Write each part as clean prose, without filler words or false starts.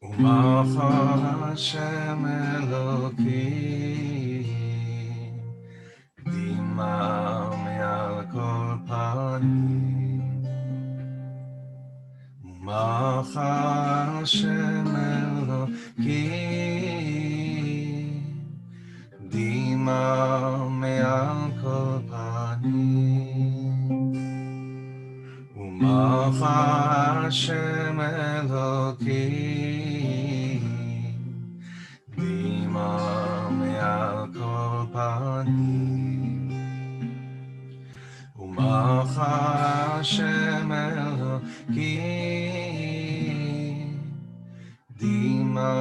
Umacha Hashem Elokim Dima me'al kol panim Umacha Hashem Elokim Dima me'al kol panim Umacha Hashem Elokim Dima me'al kol panim Umacha Hashem Elokim Dima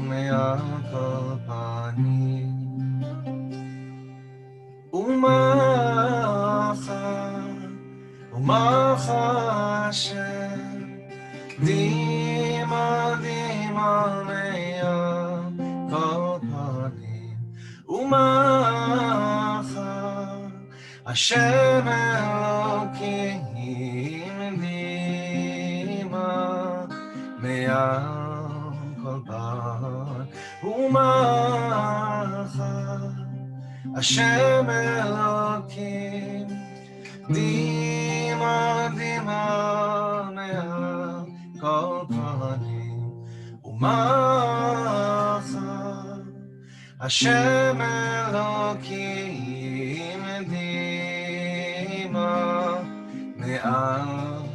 me'al kol panim Umacha Hashem Dima me'al kol panim Umacha Hashem Elokim Dima me'al kol panim Umacha Hashem Elokim Dima me'al kol panim Umacha Hashem Elokim Dima me'al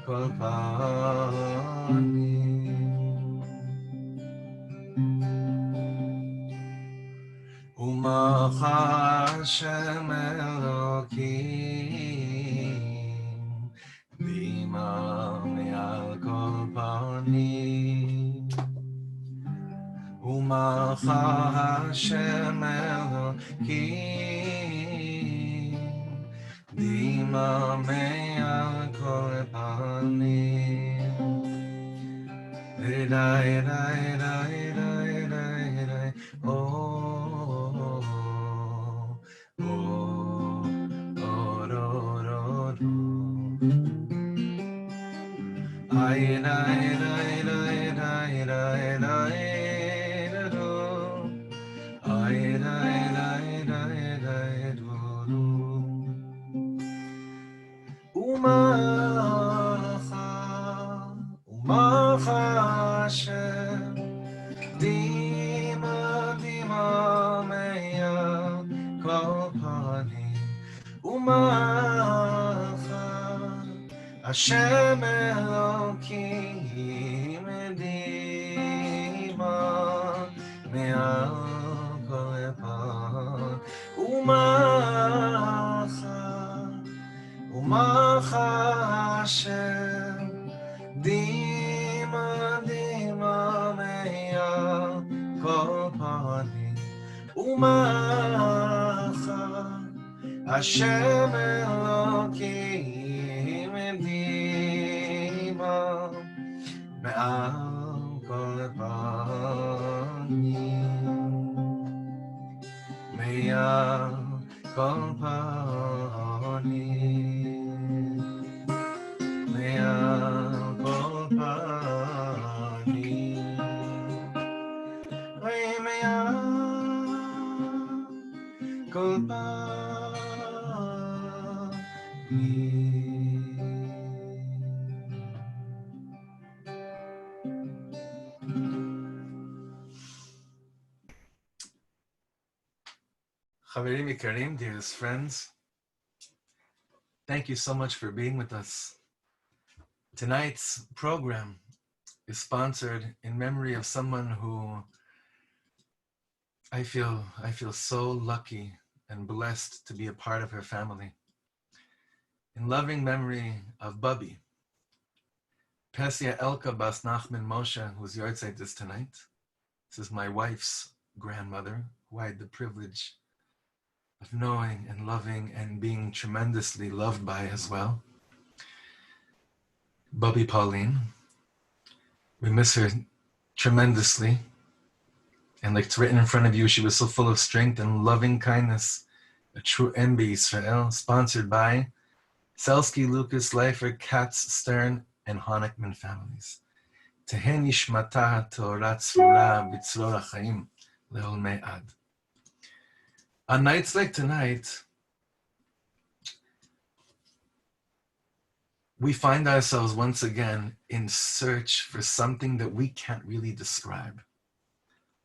kol panim Umacha Hashem Elokim Dima me'al kol panim Umacha Hashem Elokim Dima me'al kol panim Oh, oh, do, do. Ay, do. Ay, do. Umacha Hashem Dima me'al kol panim Umacha Hashem Elokim Dima me'al kol panim Umacha Hashem Dima me'al kol panim Umacha Hashem Elokim Dima me'al kol panim me'al kol panim me'al kol panim me'al kol Chaverim Ikarim, dearest friends, thank you so much for being with us. Tonight's program is sponsored in memory of someone who I feel so lucky and blessed to be a part of her family. In loving memory of Bubby, Pesia Elka Bas Nachman Moshe, whose yahrzeit is tonight. This is my wife's grandmother, who I had the privilege of knowing and loving and being tremendously loved by as well. Bubby Pauline. We miss her tremendously. And like it's written in front of you, she was so full of strength and loving kindness, a true Em B'Yisrael, sponsored by Selsky, Lucas, Leifer, Katz, Stern, and Honickman families. תהא נשמתה טהורה צרורה בצרור החיים לעולמי עד. On nights like tonight, we find ourselves once again in search for something that we can't really describe.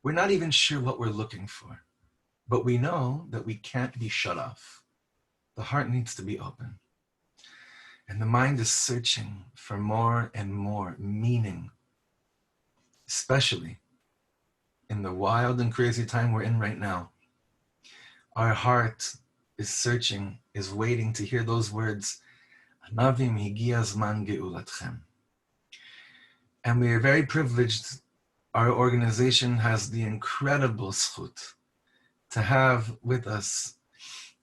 We're not even sure what we're looking for, but we know that we can't be shut off. The heart needs to be open. And the mind is searching for more and more meaning, especially in the wild and crazy time we're in right now. Our heart is searching, is waiting to hear those words, Anavim higia zman geulatchem. And we are very privileged. Our organization has the incredible zchut to have with us,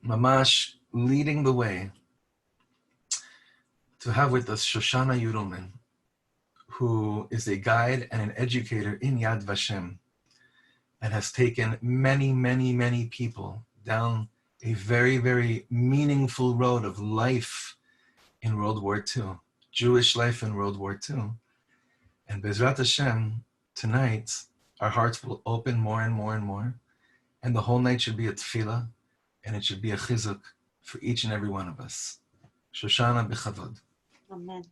Mamash leading the way, to have with us Shoshana Judelman, who is a guide and an educator in Yad Vashem, and has taken many, many, many people down a very, very meaningful road of life in World War II, Jewish life in World War II. And Bezrat Hashem, tonight, our hearts will open more and more and more, and the whole night should be a tefillah, and it should be a chizuk for each and every one of us. Shoshana b'chavod. Amen.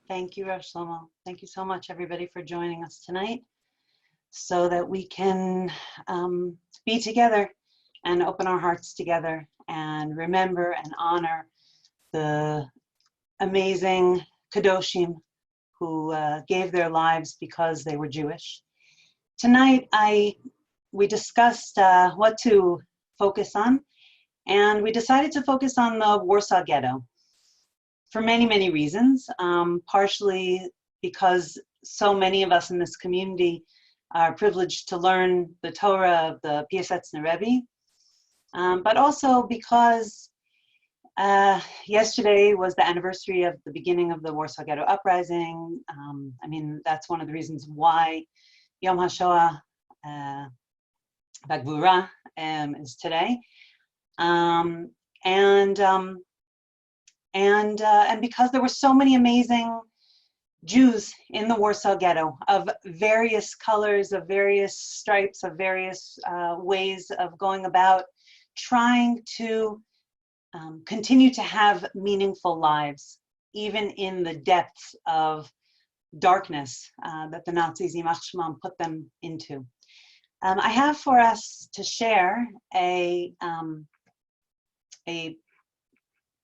Thank you, Rav Shlomo. Thank you so much, everybody, for joining us tonight, so that we can be together and open our hearts together and remember and honor the amazing Kadoshim who gave their lives because they were Jewish. Tonight, we discussed what to focus on, and we decided to focus on the Warsaw Ghetto for many, many reasons, partially because so many of us in this community are privileged to learn the Torah of the Piasetzner Rebbe, but also because yesterday was the anniversary of the beginning of the Warsaw Ghetto Uprising. I mean, that's one of the reasons why Yom Hashoa Bagvura is today. And because there were so many amazing Jews in the Warsaw Ghetto of various colors, of various stripes, of various ways of going about trying to continue to have meaningful lives, even in the depths of darkness that the Nazis, Yimach Shemam, put them into. I have for us to share a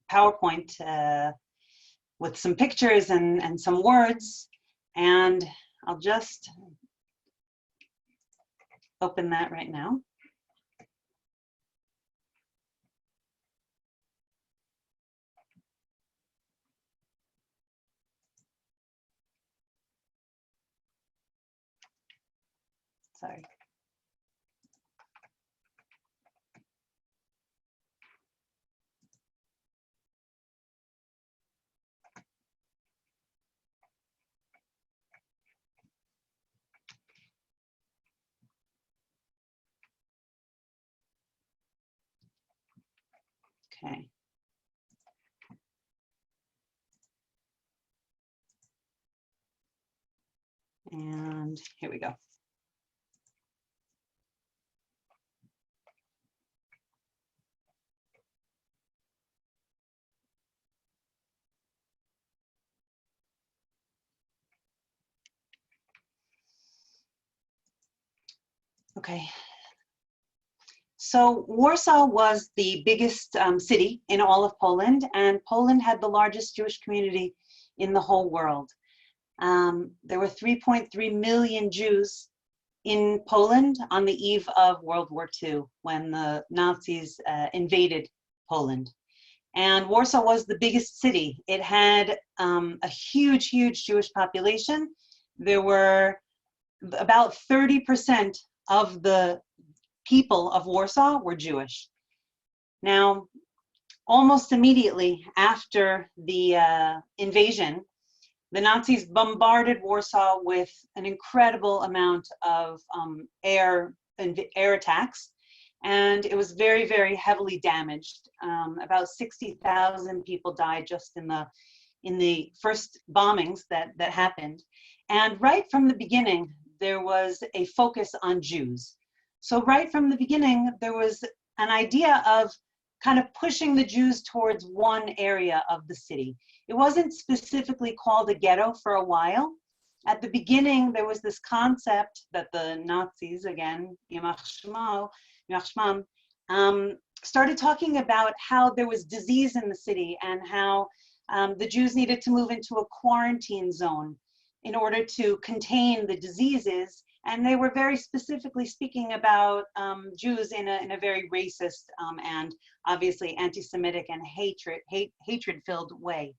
PowerPoint with some pictures and some words, and I'll just open that right now. Sorry. Okay. And here we go. Okay. So Warsaw was the biggest city in all of Poland, and Poland had the largest Jewish community in the whole world. There were 3.3 million Jews in Poland on the eve of World War II, when the Nazis invaded Poland. And Warsaw was the biggest city. It had a huge, huge Jewish population. There were about 30% of the people of Warsaw were Jewish. Now, almost immediately after the invasion, the Nazis bombarded Warsaw with an incredible amount of air attacks, and it was very, very heavily damaged. About 60,000 people died just in the first bombings that happened. And right from the beginning, there was a focus on Jews. So right from the beginning, there was an idea of kind of pushing the Jews towards one area of the city. It wasn't specifically called a ghetto for a while. At the beginning, there was this concept that the Nazis, again, Yimach Shmam, started talking about how there was disease in the city and how the Jews needed to move into a quarantine zone in order to contain the diseases. And they were very specifically speaking about Jews in a very racist and obviously anti-Semitic and hatred-filled way.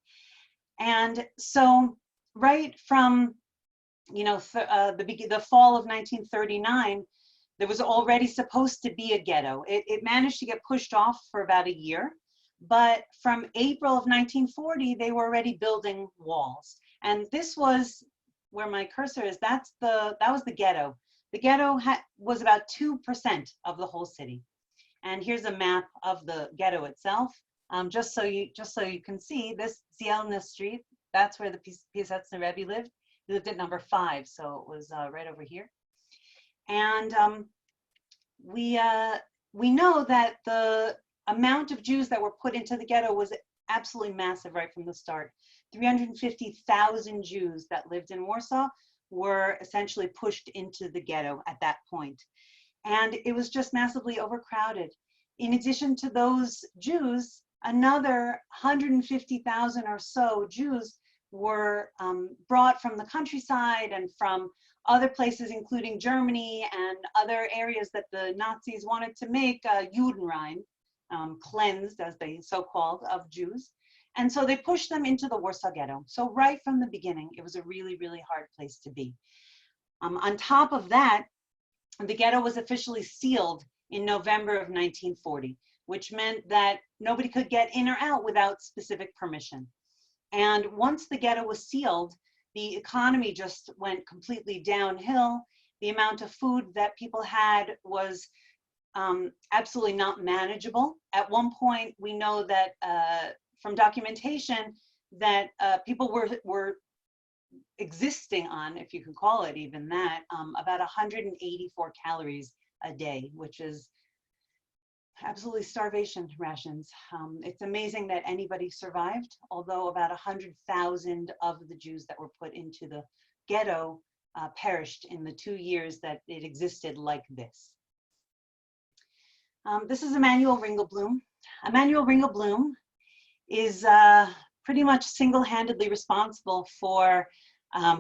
And so right from the fall of 1939, there was already supposed to be a ghetto. It managed to get pushed off for about a year, but from April of 1940, they were already building walls. And this was where my cursor is. That was the ghetto. The ghetto was about 2% of the whole city. And here's a map of the ghetto itself. Just so you can see, this Zielna Street, that's where the Piasetzner Rebbe lived. He lived at number 5, so it was right over here. And we know that the amount of Jews that were put into the ghetto was absolutely massive right from the start. 350,000 Jews that lived in Warsaw were essentially pushed into the ghetto at that point. And it was just massively overcrowded. In addition to those Jews, another 150,000 or so Jews were brought from the countryside and from other places, including Germany and other areas that the Nazis wanted to make Judenrein, cleansed, as they so-called, of Jews. And so they pushed them into the Warsaw Ghetto. So right from the beginning, it was a really, really hard place to be. On top of that, the ghetto was officially sealed in November of 1940, which meant that nobody could get in or out without specific permission. And once the ghetto was sealed, the economy just went completely downhill. The amount of food that people had was absolutely not manageable. At one point, we know that from documentation that people were existing on, if you can call it even that, about 184 calories a day, which is absolutely starvation rations. It's amazing that anybody survived, although about 100,000 of the Jews that were put into the ghetto perished in the 2 years that it existed like this. This is Emanuel Ringelblum. Emanuel Ringelblum is pretty much single-handedly responsible for,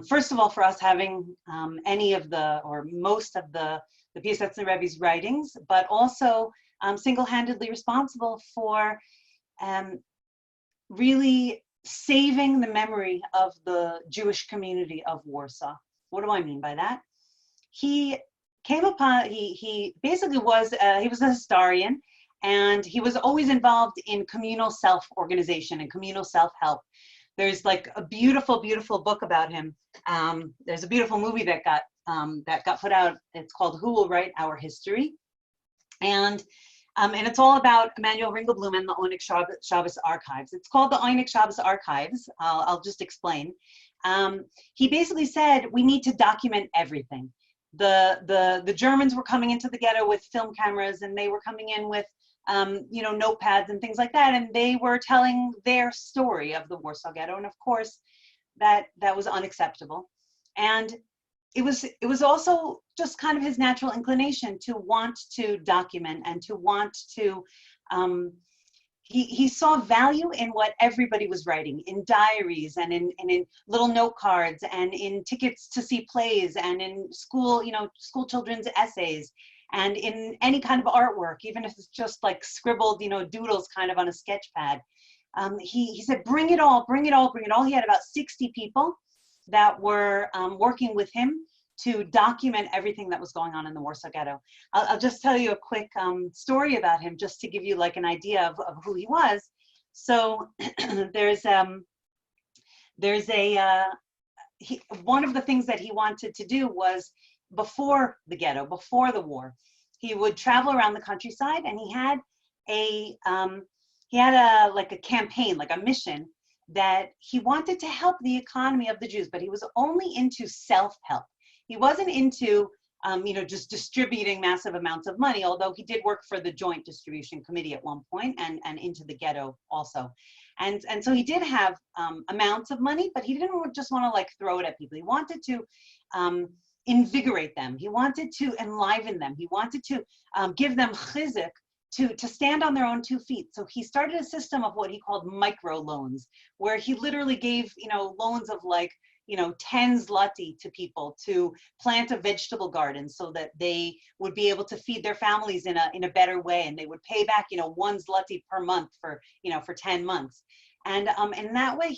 first of all, for us having any of the, or most of the Piasetzner Rebbe's writings, but also single-handedly responsible for really saving the memory of the Jewish community of Warsaw. What do I mean by that? He came upon, he basically was, he was a historian, and he was always involved in communal self-organization and communal self-help. There's like a beautiful, beautiful book about him. There's a beautiful movie that got put out. It's called Who Will Write Our History? And it's all about Emanuel Ringelblum and the Onik Shabbos Archives. It's called the Onik Shabbos Archives. I'll just explain. He basically said, we need to document everything. The Germans were coming into the ghetto with film cameras, and they were coming in with notepads and things like that, and they were telling their story of the Warsaw Ghetto, and of course that was unacceptable. And it was also just kind of his natural inclination to want to document and to want to he saw value in what everybody was writing, in diaries and in little note cards and in tickets to see plays and in school children's essays and in any kind of artwork, even if it's just like scribbled, doodles kind of on a sketch pad. He said, bring it all, bring it all, bring it all. He had about 60 people that were working with him to document everything that was going on in the Warsaw Ghetto. I'll just tell you a quick story about him, just to give you like an idea of who he was. So there's one of the things that he wanted to do was, before the ghetto, before the war, he would travel around the countryside, and he had a campaign, like a mission, that he wanted to help the economy of the Jews, but he was only into self-help. He wasn't into just distributing massive amounts of money, although he did work for the Joint Distribution Committee at one point and into the ghetto also. And so he did have amounts of money, but he didn't just want to like throw it at people. He wanted to invigorate them. He wanted to enliven them. He wanted to give them chizuk to stand on their own 2 feet. So he started a system of what he called micro loans, where he literally gave, loans of like, 10 zloty to people to plant a vegetable garden so that they would be able to feed their families in a better way. And they would pay back, 1 zloty per month for 10 months. And in that way,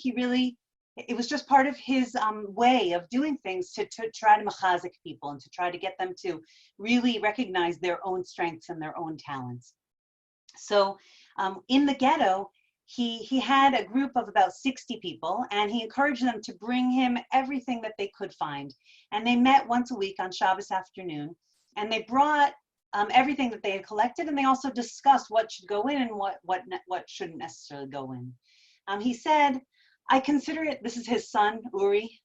it was just part of his way of doing things to try to machazik people and to try to get them to really recognize their own strengths and their own talents. So in the ghetto, he had a group of about 60 people, and he encouraged them to bring him everything that they could find. And they met once a week on Shabbos afternoon, and they brought everything that they had collected, and they also discussed what should go in and what shouldn't necessarily go in. He said, I consider it, this is his son, Uri,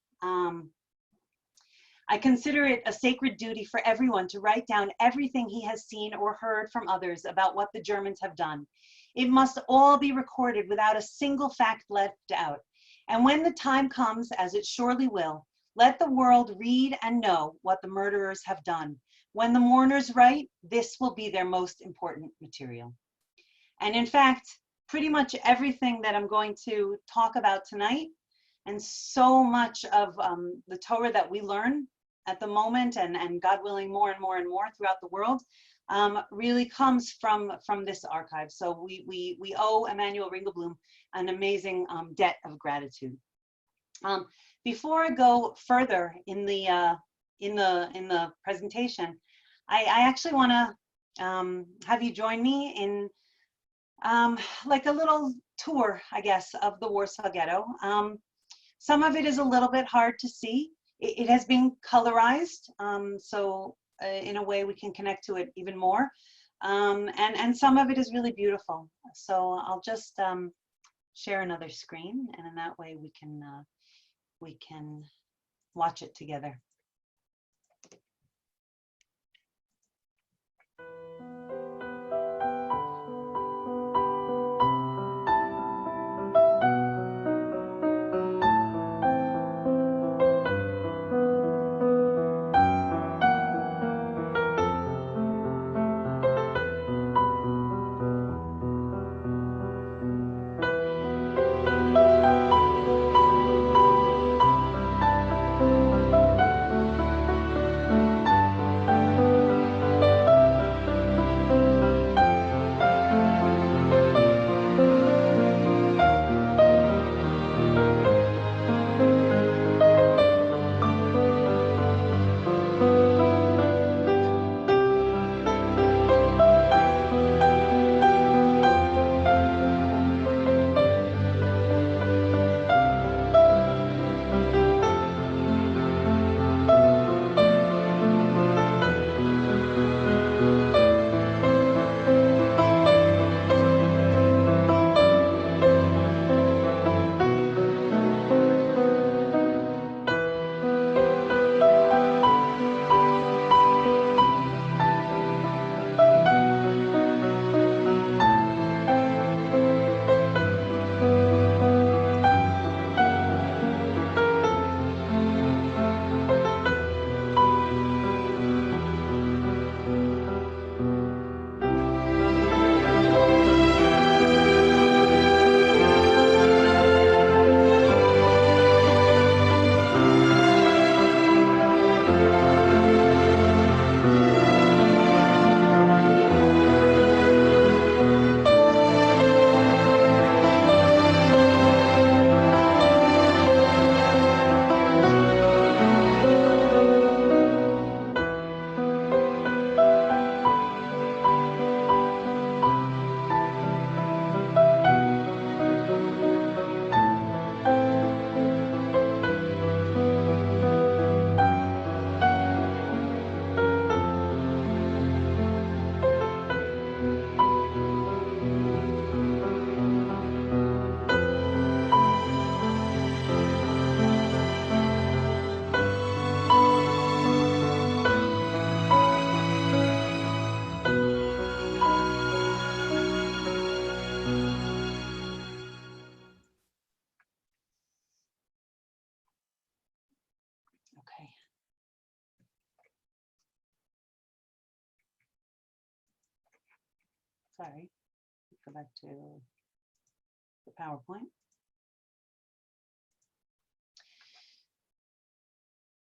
I consider it a sacred duty for everyone to write down everything he has seen or heard from others about what the Germans have done. It must all be recorded without a single fact left out. And when the time comes, as it surely will, let the world read and know what the murderers have done. When the mourners write, this will be their most important material. And in fact, pretty much everything that I'm going to talk about tonight, and so much of the Torah that we learn at the moment, and God willing, more and more and more throughout the world, really comes from this archive. So we owe Emanuel Ringelblum an amazing debt of gratitude. Before I go further in the presentation, I actually want to have you join me in like a little tour, I guess, of the Warsaw Ghetto. Some of it is a little bit hard to see. It has been colorized, so in a way we can connect to it even more. And some of it is really beautiful. So I'll just share another screen, and in that way we can watch it together. sorry, go back to the PowerPoint.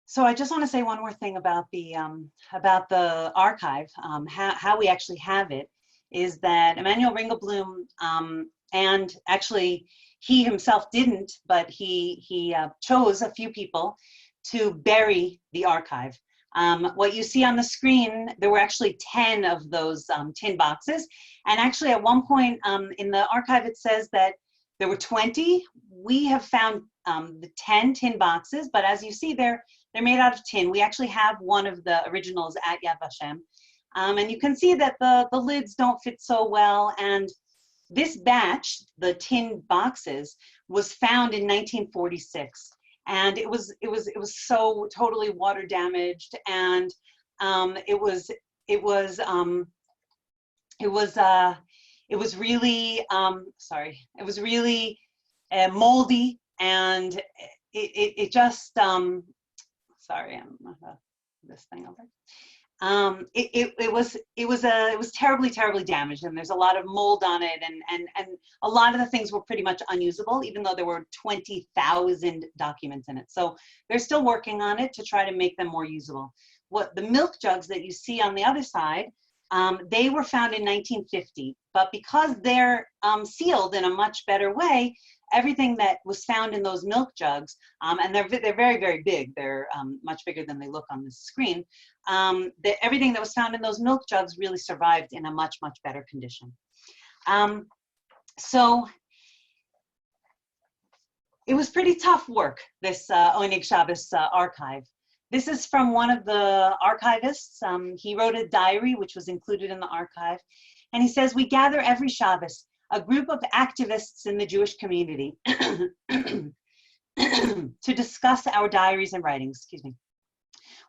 So I just want to say one more thing about the archive, how we actually have it, is that Emanuel Ringelblum, and actually he himself didn't, but he chose a few people to bury the archive. What you see on the screen, there were actually 10 of those tin boxes. And actually at one point in the archive, it says that there were 20. We have found the 10 tin boxes, but as you see, they're made out of tin. We actually have one of the originals at Yad Vashem. And you can see that the lids don't fit so well. And this batch, the tin boxes, was found in 1946. And it was so totally water damaged, and it was really moldy, and it just sorry, I'm this thing over. It was terribly damaged, and there's a lot of mold on it, and a lot of the things were pretty much unusable, even though there were 20,000 documents in it. So they're still working on it to try to make them more usable. What the milk jugs that you see on the other side, they were found in 1950, but because they're sealed in a much better way, everything that was found in those milk jugs, and they're very big, they're much bigger than they look on this screen, everything that was found in those milk jugs really survived in a much better condition. So it was pretty tough work, this Oneg Shabbos archive. This is from one of the archivists. He wrote a diary, which was included in the archive. And he says, "We gather every Shabbos, a group of activists in the Jewish community to discuss our diaries and writings, excuse me.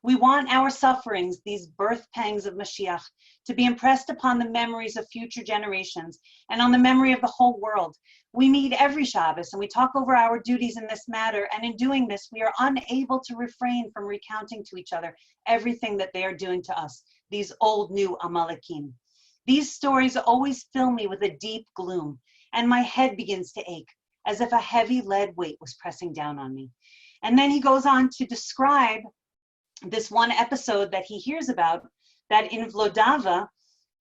We want our sufferings, these birth pangs of Mashiach, to be impressed upon the memories of future generations and on the memory of the whole world. We meet every Shabbos and we talk over our duties in this matter, and in doing this, we are unable to refrain from recounting to each other everything that they are doing to us, these old new Amalekim. These stories always fill me with a deep gloom, and my head begins to ache, as if a heavy lead weight was pressing down on me." And then he goes on to describe this one episode that he hears about, that in Vlodava,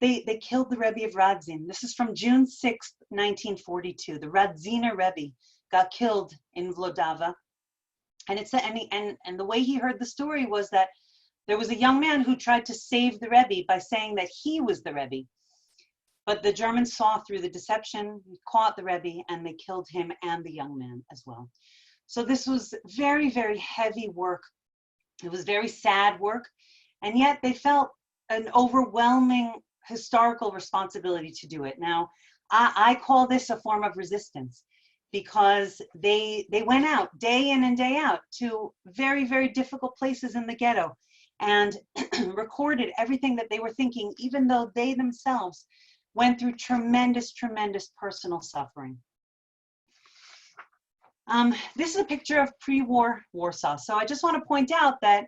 they killed the Rebbe of Radzin. This is from June 6th, 1942. The Radziner Rebbe got killed in Vlodava. And the way he heard the story was that there was a young man who tried to save the Rebbe by saying that he was the Rebbe. But the Germans saw through the deception, caught the Rebbe, and they killed him and the young man as well. So this was very heavy work. It was very sad work, and yet they felt an overwhelming historical responsibility to do it. Now, I call this a form of resistance, because they went out day in and day out to very difficult places in the ghetto and recorded everything that they were thinking, even though they themselves went through tremendous personal suffering. This is a picture of pre-war Warsaw. So I just want to point out that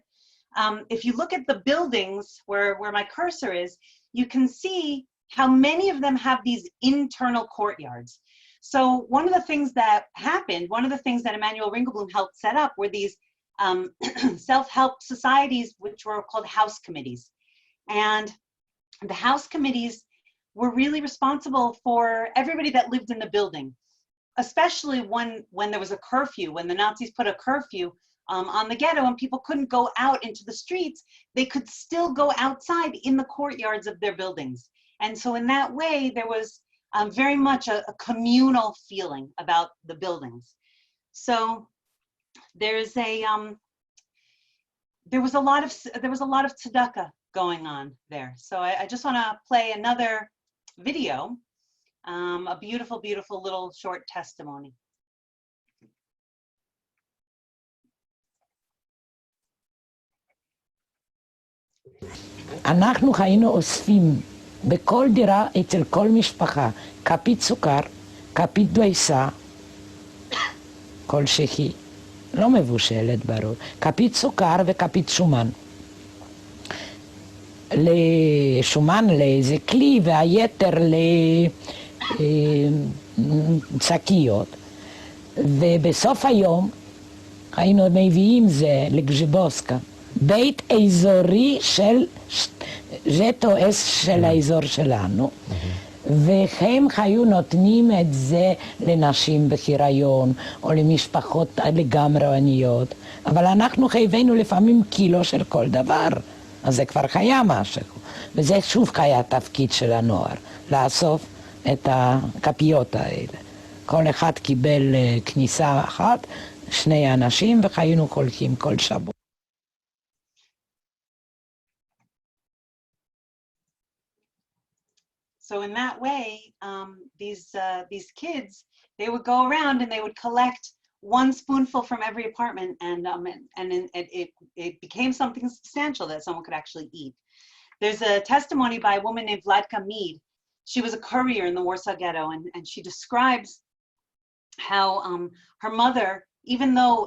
if you look at the buildings where my cursor is, you can see how many of them have these internal courtyards. So one of the things that happened, one of the things that Emanuel Ringelblum helped set up were these self-help societies, which were called house committees. And the house committees were really responsible for everybody that lived in the building, especially when there was a curfew, when the Nazis put a curfew on the ghetto and people couldn't go out into the streets, they could still go outside in the courtyards of their buildings. And so in that way, there was very much a communal feeling about the buildings. So there was a lot of tzedakah going on there. So I just want to play another video, a beautiful little short testimony. אנחנו היינו אוספים בכל דירה אצל כל משפחה כפית סוכר, כפית דבייסה כלשהי, לא מבושלת ברור, כפית סוכר וכפית שומן. לשומן לאיזה כלי והיתר לשקיות. ובסוף היום היינו מביאים זה לגז'בוסקה, בית אזורי של ז'טו אס של האזור שלנו, והם היו נותנים את זה לנשים בהיריון או למשפחות לגמרי עניות, אבל אנחנו הבאנו לפעמים קילו של כל דבר, אז זה כבר היה משהו, וזה שוב היה תפקיד של הנוער, לאסוף את הכפיות האלה. כל אחד קיבל כניסה אחת, שני אנשים, והיינו הולכים כל שבוע. So in that way, these kids, they would go around and they would collect one spoonful from every apartment, and it became something substantial that someone could actually eat. There's a testimony by a woman named Vladka Mead. She was a courier in the Warsaw Ghetto, and she describes how her mother, even though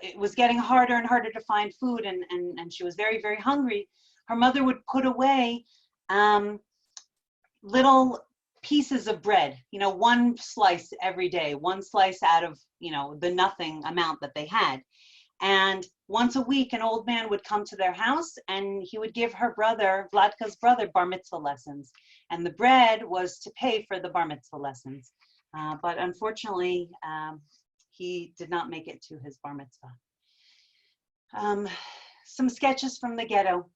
it was getting harder and harder to find food, and she was very, very hungry, her mother would put away little pieces of bread, one slice every day, one slice out of, the nothing amount that they had. And once a week, an old man would come to their house and he would give her brother, Vladka's brother, bar mitzvah lessons. And the bread was to pay for the bar mitzvah lessons. But unfortunately, he did not make it to his bar mitzvah. Some sketches from the ghetto.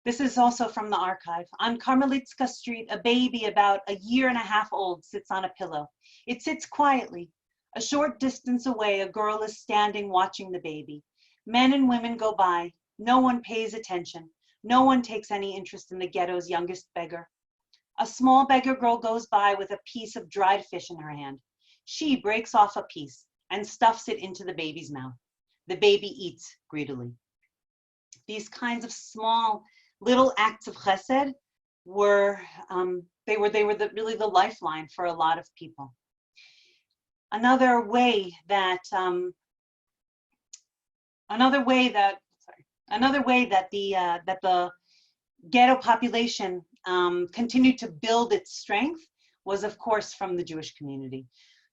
This is also from the archive. On Karmelitska Street, a baby about a year and a half old sits on a pillow. It sits quietly. A short distance away, a girl is standing watching the baby. Men and women go by. No one pays attention. No one takes any interest in the ghetto's youngest beggar. A small beggar girl goes by with a piece of dried fish in her hand. She breaks off a piece and stuffs it into the baby's mouth. The baby eats greedily. These kinds of small little acts of chesed were really the lifeline for a lot of people. Another way that the ghetto population continued to build its strength was, of course, from the Jewish community.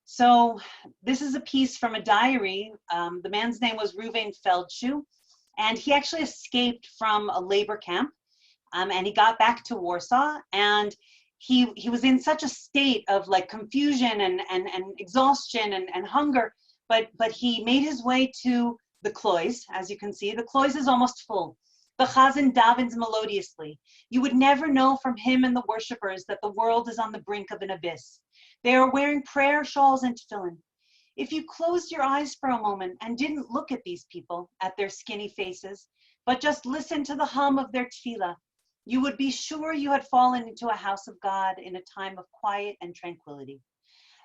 So this is a piece from a diary. The man's name was Reuven Feldshuh, and he actually escaped from a labor camp, and he got back to Warsaw, and he was in such a state of like confusion and exhaustion and hunger, but he made his way to the Klois. As you can see, the Klois is almost full. The Chazan davens melodiously. You would never know from him and the worshippers that the world is on the brink of an abyss. They are wearing prayer shawls and tefillin. If you closed your eyes for a moment and didn't look at these people, at their skinny faces, but just listened to the hum of their tefillah, you would be sure you had fallen into a house of God in a time of quiet and tranquility.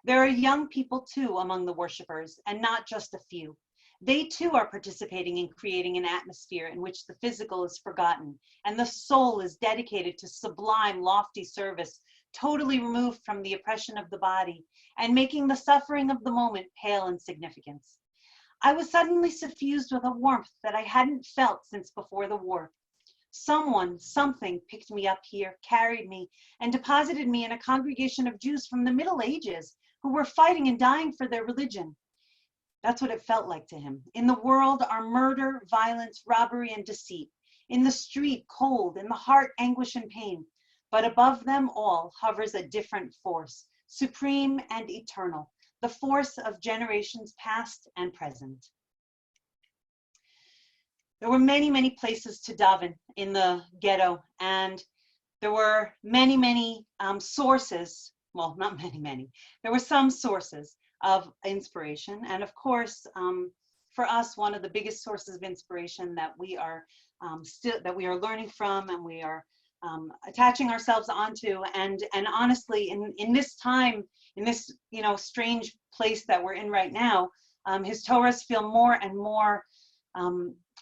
There are young people too among the worshippers, and not just a few. They too are participating in creating an atmosphere in which the physical is forgotten and the soul is dedicated to sublime, lofty service, totally removed from the oppression of the body and making the suffering of the moment pale in significance. I was suddenly suffused with a warmth that I hadn't felt since before the war. Someone, something picked me up here, carried me, and deposited me in a congregation of Jews from the Middle Ages who were fighting and dying for their religion. That's what it felt like to him. In the world are murder, violence, robbery, and deceit. In the street, cold. In the heart, anguish and pain. But above them all hovers a different force, supreme and eternal, the force of generations past and present. There were many, many places to daven in the ghetto, and there were many, many sources. Well, not many, many. There were some sources of inspiration, and of course, for us, one of the biggest sources of inspiration that we are learning from, and we are attaching ourselves onto, and honestly, in this time, in this strange place that we're in right now, his Torahs feel more and more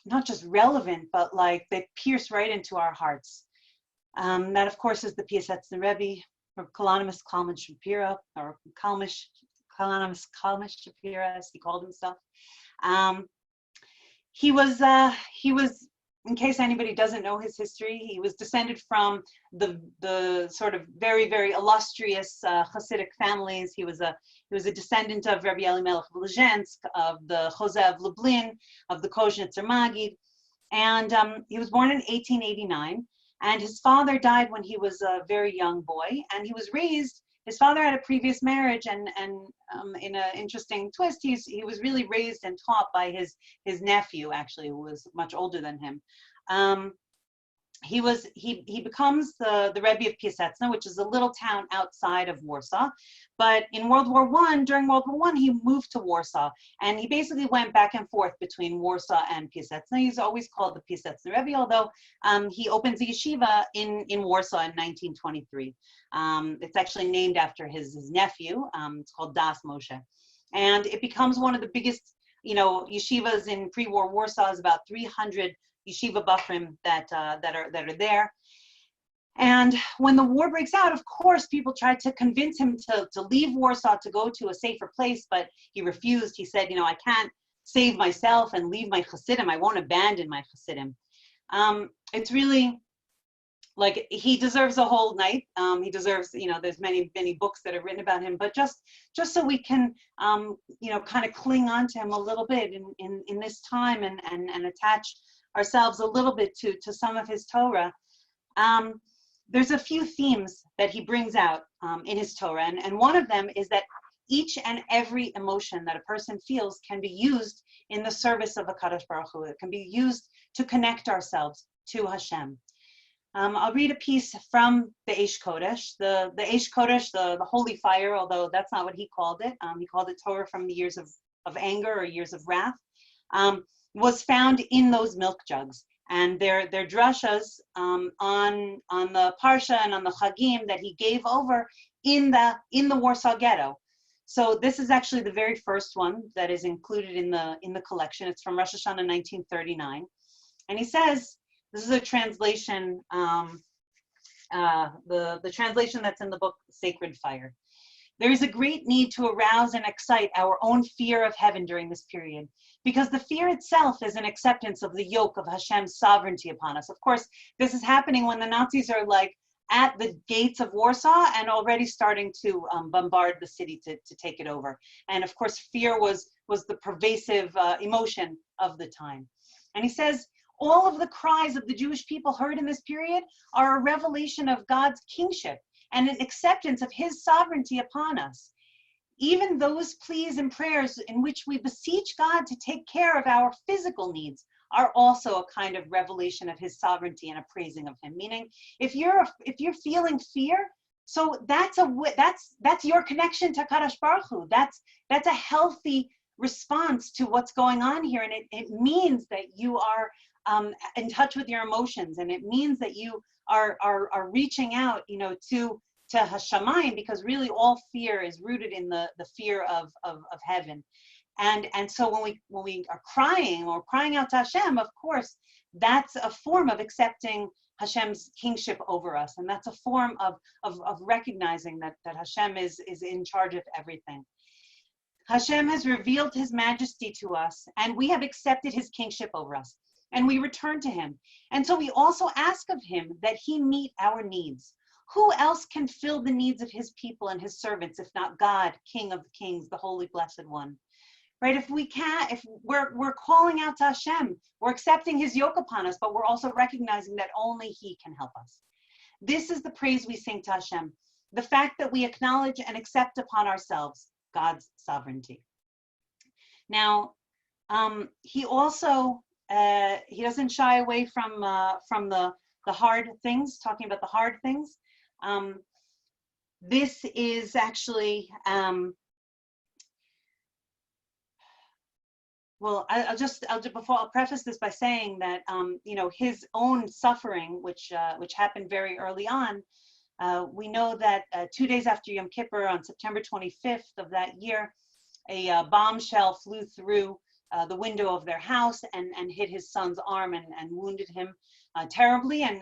not just relevant, but like they pierce right into our hearts. That, of course, is the Piasetzner Rebbe, or Kalanimus Kalman Shapira, or Kalanimus Kalman Shapira, as he called himself. He was in case anybody doesn't know his history, he was descended from the sort of very, very illustrious Hasidic families. He was a descendant of Rabbi Elimelech of Lezhensk, of the Chozeh of Lublin, of the Kozhnitzer Magid. And he was born in 1889, and his father died when he was a very young boy, and he was raised, his father had a previous marriage, and in an interesting twist, he was really raised and taught by his nephew, actually, who was much older than him. He becomes the Rebbe of Piaseczna, which is a little town outside of Warsaw. But in during World War I, he moved to Warsaw, and he basically went back and forth between Warsaw and Piaseczna. He's always called the Piaseczna Rebbe, although he opens a yeshiva in Warsaw in 1923. It's actually named after his nephew. It's called Das Moshe, and it becomes one of the biggest, yeshivas in pre-war Warsaw. Is about 300 yeshiva bafrim that are there. And when the war breaks out, of course, people tried to convince him to leave Warsaw, to go to a safer place, but he refused. He said, I can't save myself and leave my Hasidim. I won't abandon my Hasidim. It's really like he deserves a whole night. He deserves, there's many books that are written about him, but just so we can, kind of cling on to him a little bit in this time and attach ourselves a little bit to some of his Torah. There's a few themes that he brings out in his Torah, and one of them is that each and every emotion that a person feels can be used in the service of HaKadosh Baruch Hu. It can be used to connect ourselves to Hashem. I'll read a piece from the Eish Kodesh. The Eish Kodesh, the holy fire, although that's not what he called it. He called it Torah from the years of anger or years of wrath, was found in those milk jugs. And they're drashas on the Parsha and on the Chagim that he gave over in the Warsaw Ghetto. So this is actually the very first one that is included in the collection. It's from Rosh Hashanah 1939, and he says, this is a translation, the translation that's in the book Sacred Fire. There is a great need to arouse and excite our own fear of heaven during this period, because the fear itself is an acceptance of the yoke of Hashem's sovereignty upon us. Of course, this is happening when the Nazis are like at the gates of Warsaw and already starting to bombard the city to take it over. And of course, fear was the pervasive emotion of the time. And he says, all of the cries of the Jewish people heard in this period are a revelation of God's kingship and an acceptance of his sovereignty upon us. Even those pleas and prayers in which we beseech God to take care of our physical needs are also a kind of revelation of his sovereignty and a praising of him. Meaning, if you're feeling fear, so that's your connection to Kadosh Baruch Hu. That's a healthy response to what's going on here, and it means that you are in touch with your emotions, and it means that you are reaching out, to Hashemayim, because really all fear is rooted in the fear of heaven. And so when we are crying or crying out to Hashem, of course, that's a form of accepting Hashem's kingship over us, and that's a form of recognizing that Hashem is in charge of everything. Hashem has revealed his majesty to us, and we have accepted his kingship over us, and we return to him. And so we also ask of him that he meet our needs. Who else can fill the needs of his people and his servants if not God, King of Kings, the Holy Blessed One? Right? If we're calling out to Hashem, we're accepting his yoke upon us, but we're also recognizing that only he can help us. This is the praise we sing to Hashem, the fact that we acknowledge and accept upon ourselves God's sovereignty. Now, he also he doesn't shy away from the hard things, talking about the hard things. This is actually well, I'll preface this by saying that his own suffering, which happened very early on. We know that 2 days after Yom Kippur, on September 25th of that year, a bombshell flew through the window of their house and hit his son's arm and wounded him terribly. And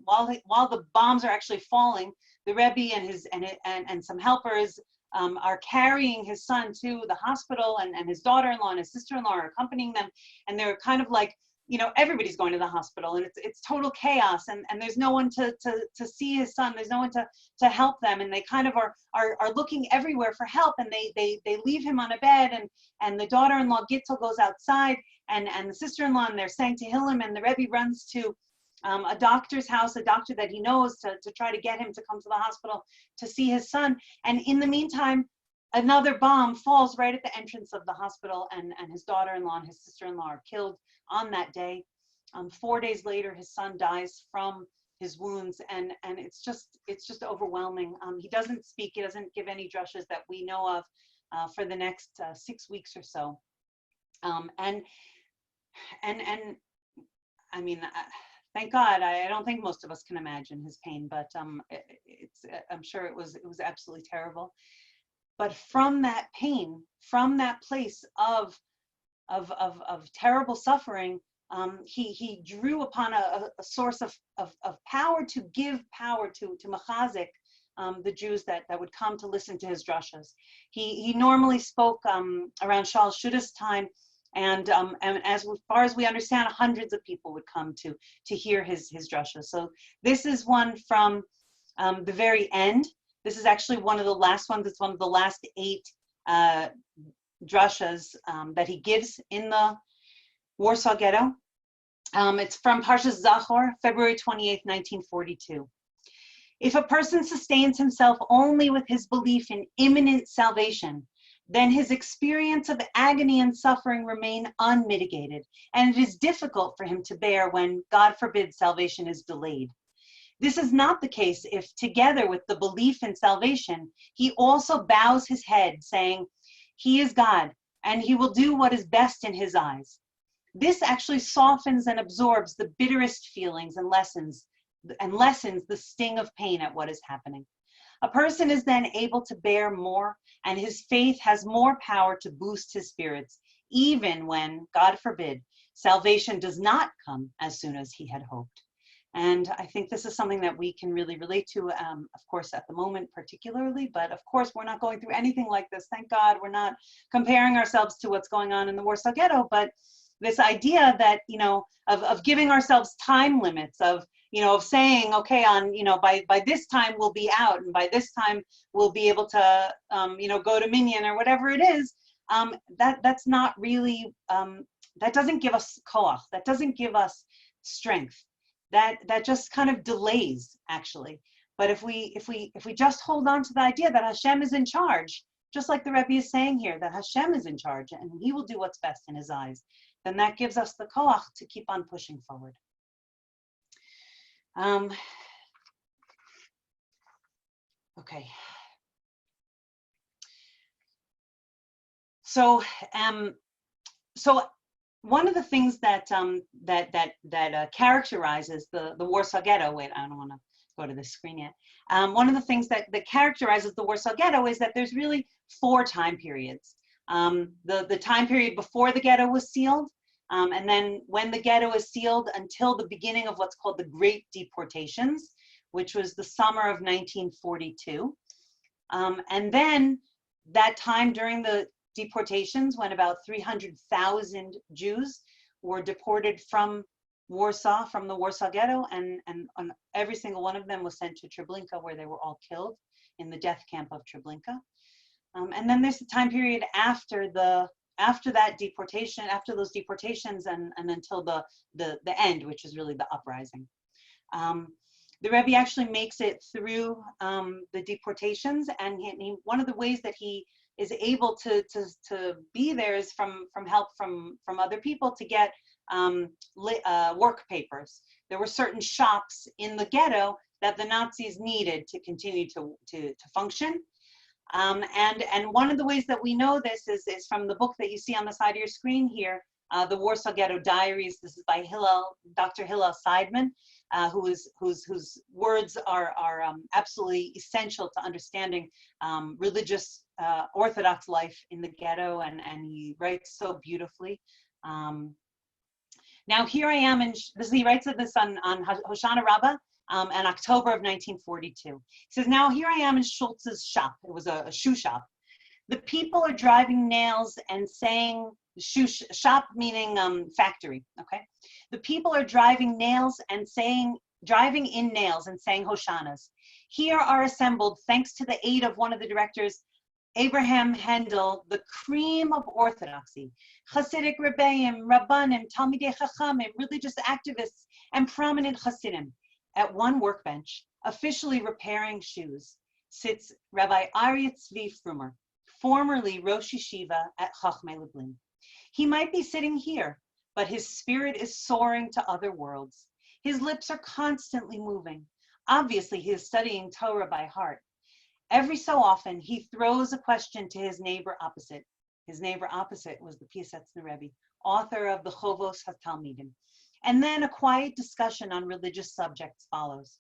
while the bombs are actually falling, the Rebbe and some helpers are carrying his son to the hospital, and his daughter-in-law and his sister-in-law are accompanying them, and they're kind of like everybody's going to the hospital, and it's total chaos, and there's no one to see his son. There's no one to help them, and they kind of are looking everywhere for help, and they leave him on a bed, and the daughter-in-law Gittel goes outside, and the sister-in-law, and they're saying Tehillim, and the Rebbe runs to a doctor's house, a doctor that he knows, to try to get him to come to the hospital to see his son. And in the meantime, another bomb falls right at the entrance of the hospital, and his daughter-in-law and his sister-in-law are killed on that day. 4 days later, his son dies from his wounds, and it's just overwhelming. He doesn't speak. He doesn't give any drushes that we know of for the next 6 weeks or so. And I mean, thank God. I don't think most of us can imagine his pain, but I'm sure it was absolutely terrible. But from that pain, from that place of terrible suffering, he drew upon a source of power, to give power to Machazik, the Jews that would come to listen to his drushes. He normally spoke around Shal Shuda's time, and as far as we understand, hundreds of people would come to hear his drushes. So this is one from the very end. This is actually one of the last ones. It's one of the last 8 drushes that he gives in the Warsaw Ghetto. It's from Parshas Zachor, February 28th, 1942. If a person sustains himself only with his belief in imminent salvation, then his experience of agony and suffering remain unmitigated, and it is difficult for him to bear when, God forbid, salvation is delayed. This is not the case if, together with the belief in salvation, he also bows his head, saying, he is God, and he will do what is best in his eyes. This actually softens and absorbs the bitterest feelings and lessens the sting of pain at what is happening. A person is then able to bear more, and his faith has more power to boost his spirits, even when, God forbid, salvation does not come as soon as he had hoped. And I think this is something that we can really relate to, of course, at the moment particularly, but of course, we're not going through anything like this. Thank God we're not comparing ourselves to what's going on in the Warsaw Ghetto, but this idea that, of giving ourselves time limits, of saying, okay, by this time we'll be out, and by this time we'll be able to, go to Minyan or whatever it is, that's not really, that doesn't give us koach, that doesn't give us strength. That just kind of delays, actually. But if we just hold on to the idea that Hashem is in charge, just like the Rebbe is saying here, that Hashem is in charge and he will do what's best in his eyes, then that gives us the koach to keep on pushing forward. Okay. So one of the things that characterizes the Warsaw Ghetto, wait, I don't want to go to the screen yet. One of the things that characterizes the Warsaw Ghetto is that there's really 4 time periods. The time period before the ghetto was sealed, and then when the ghetto is sealed until the beginning of what's called the Great Deportations, which was the summer of 1942. And then that time during the deportations, when about 300,000 Jews were deported from Warsaw, from the Warsaw Ghetto, and every single one of them was sent to Treblinka, where they were all killed in the death camp of Treblinka. And then there's the time period after that deportation, after those deportations, and until the end, which is really the uprising. The Rebbe actually makes it through the deportations, and one of the ways that he is able to be there is from help from other people to get work papers. There were certain shops in the ghetto that the Nazis needed to continue to function. And one of the ways that we know this is from the book that you see on the side of your screen here, the Warsaw Ghetto Diaries. This is by Dr. Hillel Seidman, whose words are absolutely essential to understanding religious Orthodox life in the ghetto, and he writes so beautifully. Now here I am, he writes this on Hoshana Rabbah in October of 1942. He says, now here I am in Schultz's shop. It was a shoe shop. The people are driving nails and saying, shop meaning factory, okay? The people are driving nails and saying, driving in nails and saying Hoshanas. Here are assembled, thanks to the aid of one of the directors, Abraham Handel, the cream of orthodoxy, Hasidic Rebbeim, Rabbanim, Talmidei Chachamim, religious activists, and prominent Hasidim. At one workbench, officially repairing shoes, sits Rabbi Aryeh Tzvi Frumer, formerly Rosh Yeshiva at Chachmei Lublin. He might be sitting here, but his spirit is soaring to other worlds. His lips are constantly moving. Obviously, he is studying Torah by heart. Every so often, he throws a question to his neighbor opposite. His neighbor opposite was the Piasetzner Rebbe, author of the Chovos HaTalmidim. And then a quiet discussion on religious subjects follows.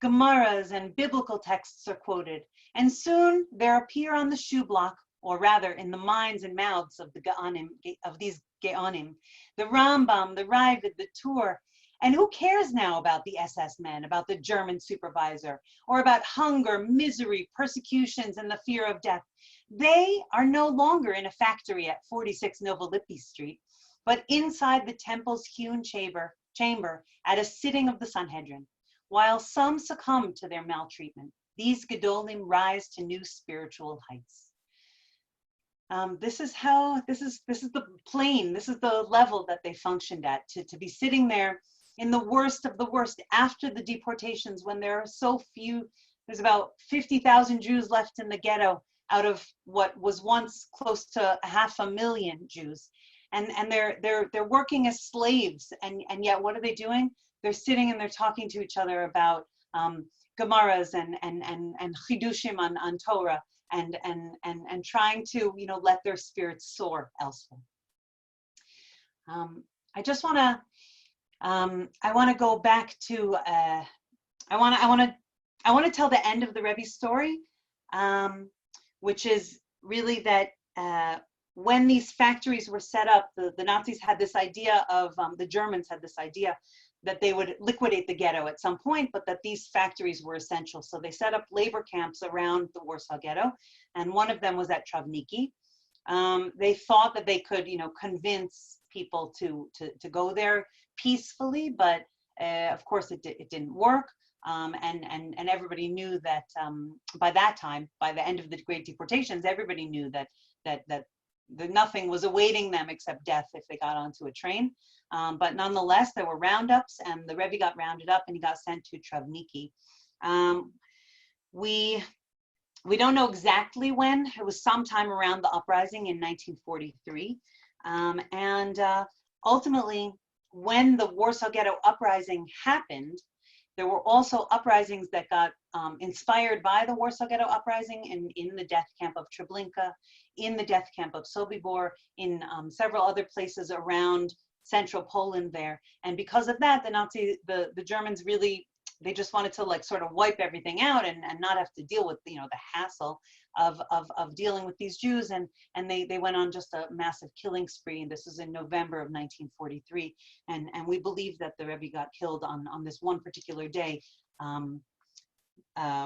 Gemaras and biblical texts are quoted, and soon there appear on the shoe block, or rather in the minds and mouths of the Geonim, of these Geonim, the Rambam, the Ravid, the Tur. And who cares now about the SS men, about the German supervisor, or about hunger, misery, persecutions, and the fear of death? They are no longer in a factory at 46 Novolippi Street, but inside the temple's hewn chamber at a sitting of the Sanhedrin. While some succumb to their maltreatment, these Gedolim rise to new spiritual heights. This is the plane, this is the level that they functioned at, to be sitting there in the worst of the worst after the deportations, when there are so few. There's about 50,000 Jews left in the ghetto out of what was once close to 500,000 Jews. And they're working as slaves, and yet what are they doing? They're sitting and they're talking to each other about Gemaras and Chidushim on Torah, and trying to, you know, let their spirits soar elsewhere. I just want to I want to go back to I want to tell the end of the Rebbe's story, which is really that when these factories were set up, the Nazis had this idea of, the Germans had this idea that they would liquidate the ghetto at some point, but that these factories were essential. So they set up labor camps around the Warsaw Ghetto, and one of them was at Travniki. They thought that they could, you know, convince people to go there peacefully, but of course it didn't work. And everybody knew that by that time, by the end of the Great Deportations, everybody knew that nothing was awaiting them except death if they got onto a train. But nonetheless, there were roundups, and the Rebbe got rounded up and he got sent to Travniki. We don't know exactly when. It was sometime around the uprising in 1943. Ultimately, when the Warsaw Ghetto uprising happened, there were also uprisings that got inspired by the Warsaw Ghetto uprising in the death camp of Treblinka, in the death camp of Sobibor, in several other places around central Poland there. And because of that, the Germans really, they just wanted to like sort of wipe everything out and not have to deal with, you know, the hassle of dealing with these Jews. And they went on just a massive killing spree. And this was in November of 1943. And we believe that the Rebbe got killed on this one particular day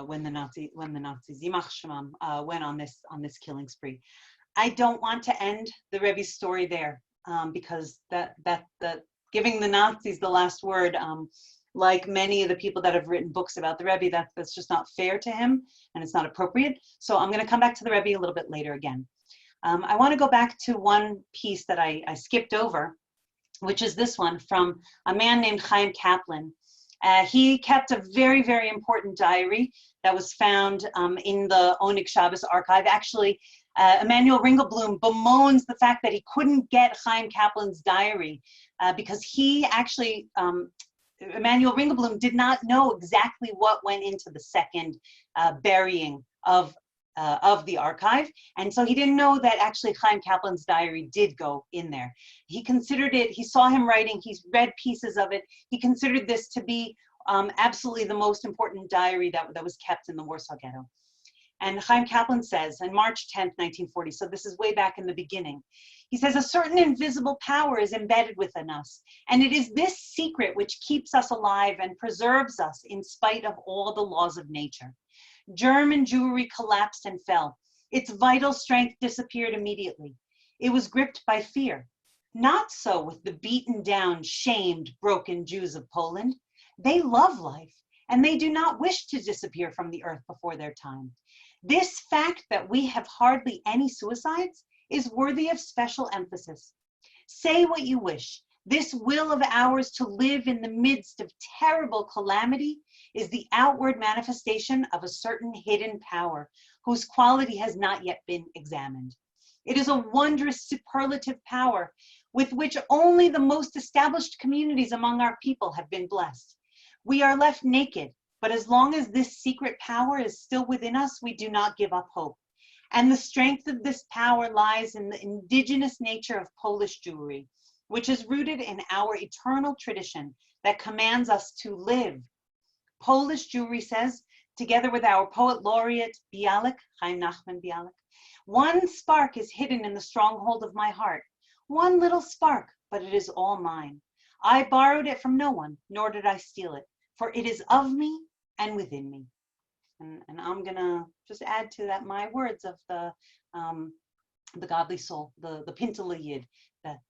when the Nazis, Yimach Shemam, went on this killing spree. I don't want to end the Rebbe's story there, because that giving the Nazis the last word, like many of the people that have written books about the Rebbe, that's just not fair to him, and it's not appropriate. So I'm going to come back to the Rebbe a little bit later again. I want to go back to one piece that I skipped over, which is this one from a man named Chaim Kaplan. He kept a very, very important diary that was found in the Oneg Shabbos archive. Actually, Emanuel Ringelblum bemoans the fact that he couldn't get Chaim Kaplan's diary because he actually, Emanuel Ringelblum did not know exactly what went into the second burying of the archive. And so he didn't know that actually Chaim Kaplan's diary did go in there. He considered it, he saw him writing, he's read pieces of it. He considered this to be absolutely the most important diary that was kept in the Warsaw Ghetto. And Chaim Kaplan says, on March 10th, 1940, so this is way back in the beginning, he says, a certain invisible power is embedded within us, and it is this secret which keeps us alive and preserves us in spite of all the laws of nature. German Jewry collapsed and fell. Its vital strength disappeared immediately. It was gripped by fear. Not so with the beaten down, shamed, broken Jews of Poland. They love life, and they do not wish to disappear from the earth before their time. This fact that we have hardly any suicides is worthy of special emphasis. Say what you wish. This will of ours to live in the midst of terrible calamity is the outward manifestation of a certain hidden power whose quality has not yet been examined. It is a wondrous superlative power with which only the most established communities among our people have been blessed. We are left naked, but as long as this secret power is still within us, we do not give up hope. And the strength of this power lies in the indigenous nature of Polish Jewry, which is rooted in our eternal tradition that commands us to live. Polish Jewry says, together with our poet laureate Bialik, Chaim Nachman Bialik, one spark is hidden in the stronghold of my heart. One little spark, but it is all mine. I borrowed it from no one, nor did I steal it, for it is of me and within me. And I'm gonna just add to that my words of the godly soul, the Pintele Yid,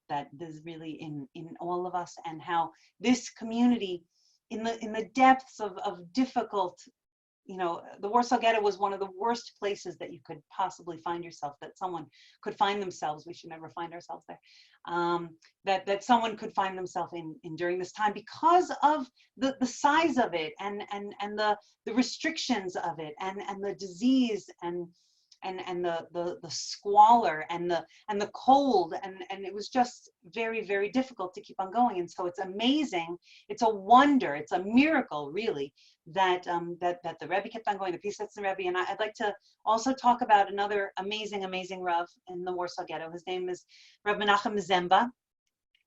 that is really in all of us, and how this community, in the depths of difficult, the Warsaw Ghetto was one of the worst places that you could possibly find yourself, that someone could find themselves. We should never find ourselves there. That someone could find themselves in during this time because of the size of it and the restrictions of it and the disease and the squalor and the cold and it was just very, very difficult to keep on going. And so it's amazing, it's a wonder, it's a miracle really that the Rebbe kept on going, the Piaseczner Rebbe. And I'd like to also talk about another amazing Rav in the Warsaw Ghetto. His name is Rav Menachem Zemba.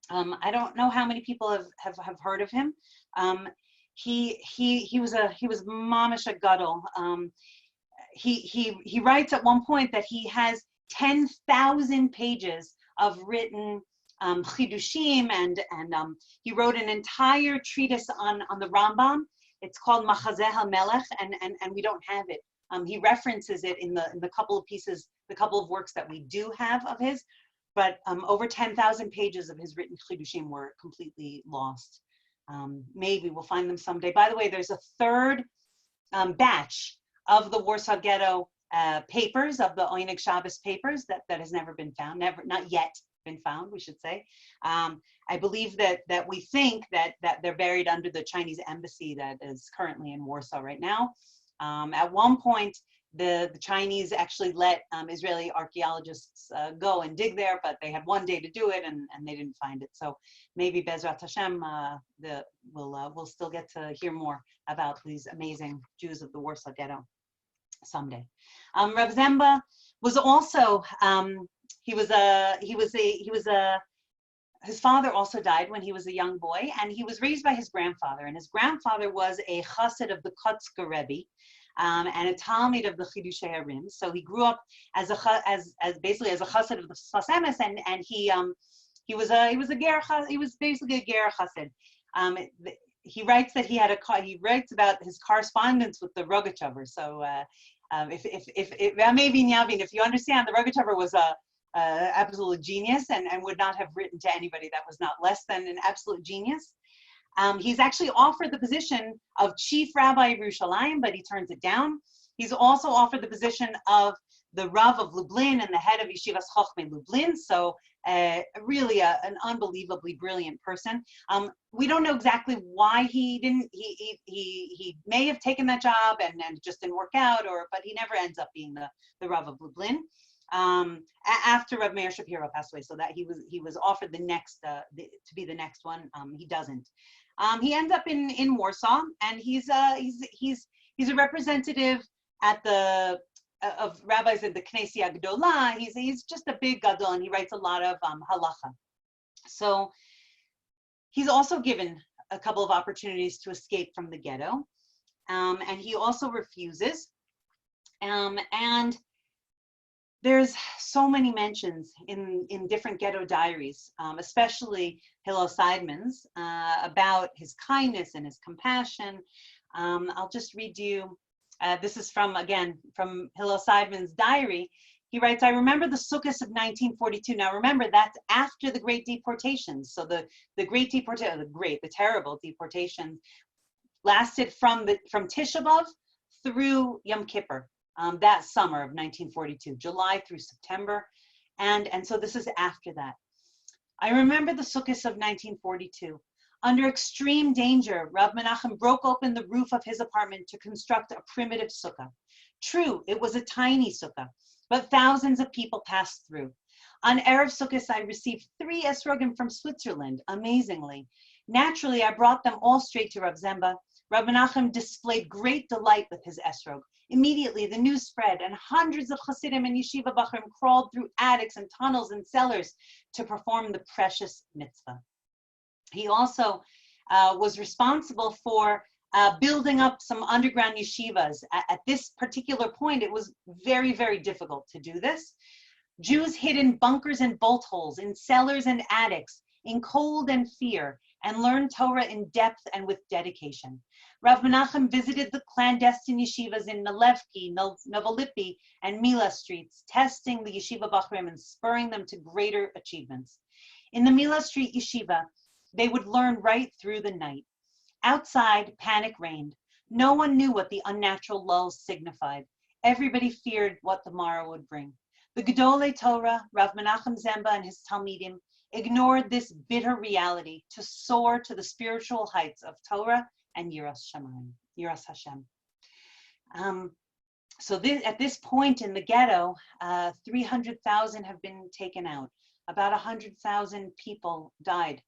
I don't know how many people have heard of him. He was mamish a gadol. He writes at one point that he has 10,000 pages of written chidushim, and he wrote an entire treatise on the Rambam. It's called Machazeh HaMelech, and we don't have it. He references it in the couple of pieces, the couple of works that we do have of his, but over 10,000 pages of his written chidushim were completely lost. Maybe we'll find them someday. By the way, there's a third batch of the Warsaw Ghetto papers, of the Oyneg Shabbos papers that has never been found, not yet been found, we should say. I believe that we think that they're buried under the Chinese embassy that is currently in Warsaw right now. At one point, the Chinese actually let Israeli archaeologists go and dig there, but they had one day to do it and they didn't find it. So maybe Bezrat Hashem, we'll still get to hear more about these amazing Jews of the Warsaw Ghetto someday. Rav Zemba was also his father also died when he was a young boy, and he was raised by his grandfather. And his grandfather was a chassid of the Kotzker Rebbe, and a talmid of the Chidushei Harim. So he grew up as basically as a chassid of the Sfas Emes, and he was basically a ger chassid. He writes that he writes about his correspondence with the Rogachover. So if you understand, the Rogachover was a absolute genius and would not have written to anybody that was not less than an absolute genius. He's actually offered the position of chief rabbi of Yerushalayim, but he turns it down. He's also offered the position of the Rav of Lublin and the head of Yeshivas Chochmei Lublin. So really an unbelievably brilliant person. We don't know exactly why he didn't. He may have taken that job and it just didn't work out, but he never ends up being the Rav of Lublin. After Rav Meir Shapiro passed away, so that he was offered the next to be the next one. He doesn't. He ends up in Warsaw, and he's a representative at of rabbis at the Knesset Gdola. He's just a big gadol, and he writes a lot of halacha. So he's also given a couple of opportunities to escape from the ghetto, and he also refuses. And there's so many mentions in different ghetto diaries, especially Hillel Seidman's, about his kindness and his compassion. I'll just read you This is from Hillel Seidman's diary. He writes, I remember the Sukkot of 1942. Now remember, that's after the Great Deportations. So the terrible deportations lasted from Tisha B'Av through Yom Kippur, that summer of 1942, July through September. And so this is after that. I remember the Sukkot of 1942. Under extreme danger, Rav Menachem broke open the roof of his apartment to construct a primitive sukkah. True, it was a tiny sukkah, but thousands of people passed through. On Erev Sukkot, I received 3 esrogim from Switzerland, amazingly. Naturally, I brought them all straight to Rav Zemba. Rav Menachem displayed great delight with his esrog. Immediately, the news spread, and hundreds of Hasidim and Yeshiva Bachrim crawled through attics and tunnels and cellars to perform the precious mitzvah. He also was responsible for building up some underground yeshivas. At this particular point, it was very, very difficult to do this. Jews hid in bunkers and bolt holes, in cellars and attics, in cold and fear, and learned Torah in depth and with dedication. Rav Menachem visited the clandestine yeshivas in Nalevki, Novolippi, and Mila streets, testing the yeshiva bachrim and spurring them to greater achievements. In the Mila Street yeshiva, they would learn right through the night. Outside, panic reigned. No one knew what the unnatural lulls signified. Everybody feared what the morrow would bring. The Gedolei Torah, Rav Menachem Zemba and his Talmidim, ignored this bitter reality to soar to the spiritual heights of Torah and Yiras Hashem. At this point in the ghetto, 300,000 have been taken out. About 100,000 people died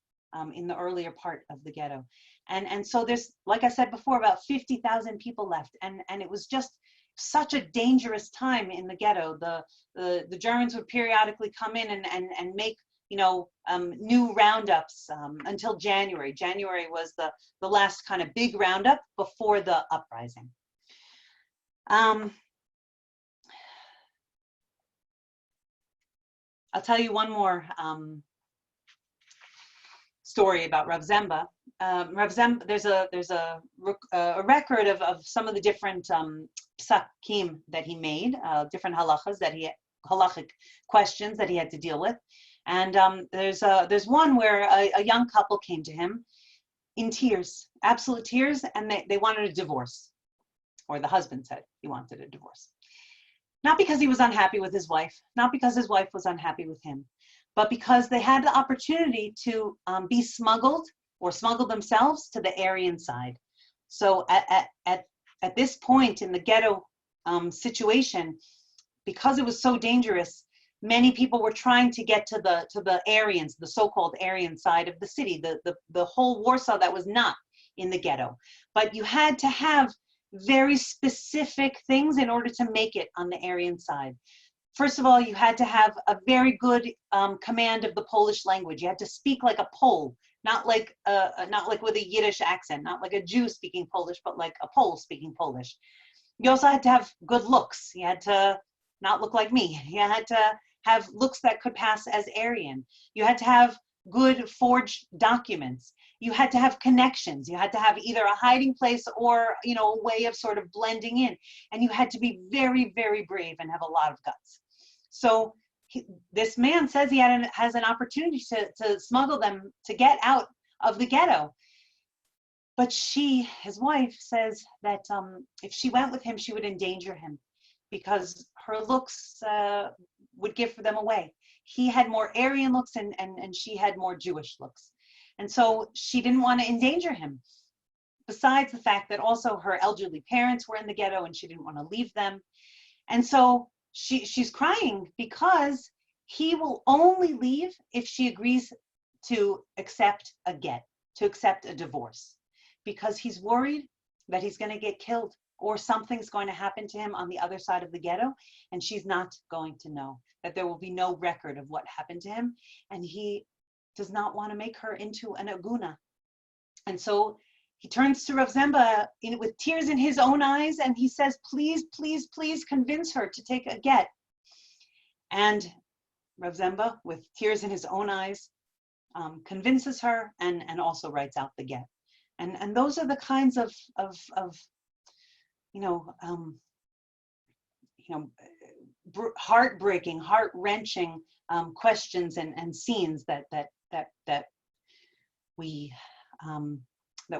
in the earlier part of the ghetto. And so there's, like I said before, about 50,000 people left. And it was just such a dangerous time in the ghetto. The Germans would periodically come in and make, new roundups until January. January was the last kind of big roundup before the uprising. I'll tell you one more story about Rav Zemba. Rav Zemba, there's a record of some of the different psakim that he made, different halachic questions that he had to deal with. And there's one where a young couple came to him in tears, absolute tears, and they wanted a divorce, or the husband said he wanted a divorce. Not because he was unhappy with his wife, not because his wife was unhappy with him, but because they had the opportunity to be smuggled or smuggle themselves to the Aryan side. So at this point in the ghetto situation, because it was so dangerous, many people were trying to get to the Aryans, the so-called Aryan side of the city, the whole Warsaw that was not in the ghetto. But you had to have very specific things in order to make it on the Aryan side. First of all, you had to have a very good command of the Polish language. You had to speak like a Pole, not like with a Yiddish accent, not like a Jew speaking Polish, but like a Pole speaking Polish. You also had to have good looks. You had to not look like me. You had to have looks that could pass as Aryan. You had to have good forged documents. You had to have connections. You had to have either a hiding place or, a way of sort of blending in. And you had to be very, very brave and have a lot of guts. So this man says he has an opportunity to smuggle them to get out of the ghetto. But his wife, says that if she went with him, she would endanger him because her looks would give them away. He had more Aryan looks and she had more Jewish looks. And so she didn't want to endanger him. Besides the fact that also her elderly parents were in the ghetto and she didn't want to leave them. And so she's crying because he will only leave if she agrees to accept a get, to accept a divorce, because he's worried that he's going to get killed or something's going to happen to him on the other side of the ghetto, and she's not going to know, that there will be no record of what happened to him, and he does not want to make her into an aguna. And so he turns to Rav Zemba with tears in his own eyes, and he says, please, please, please convince her to take a get. And Rav Zemba, with tears in his own eyes, convinces her and also writes out the get. And those are the kinds of you know, heartbreaking, heart-wrenching questions and scenes that we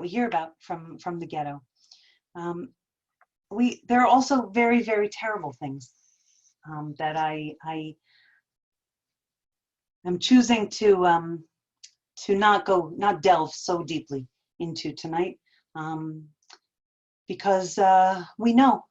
hear about from the ghetto. There are also very, very terrible things that I am choosing to not delve so deeply into tonight, because we know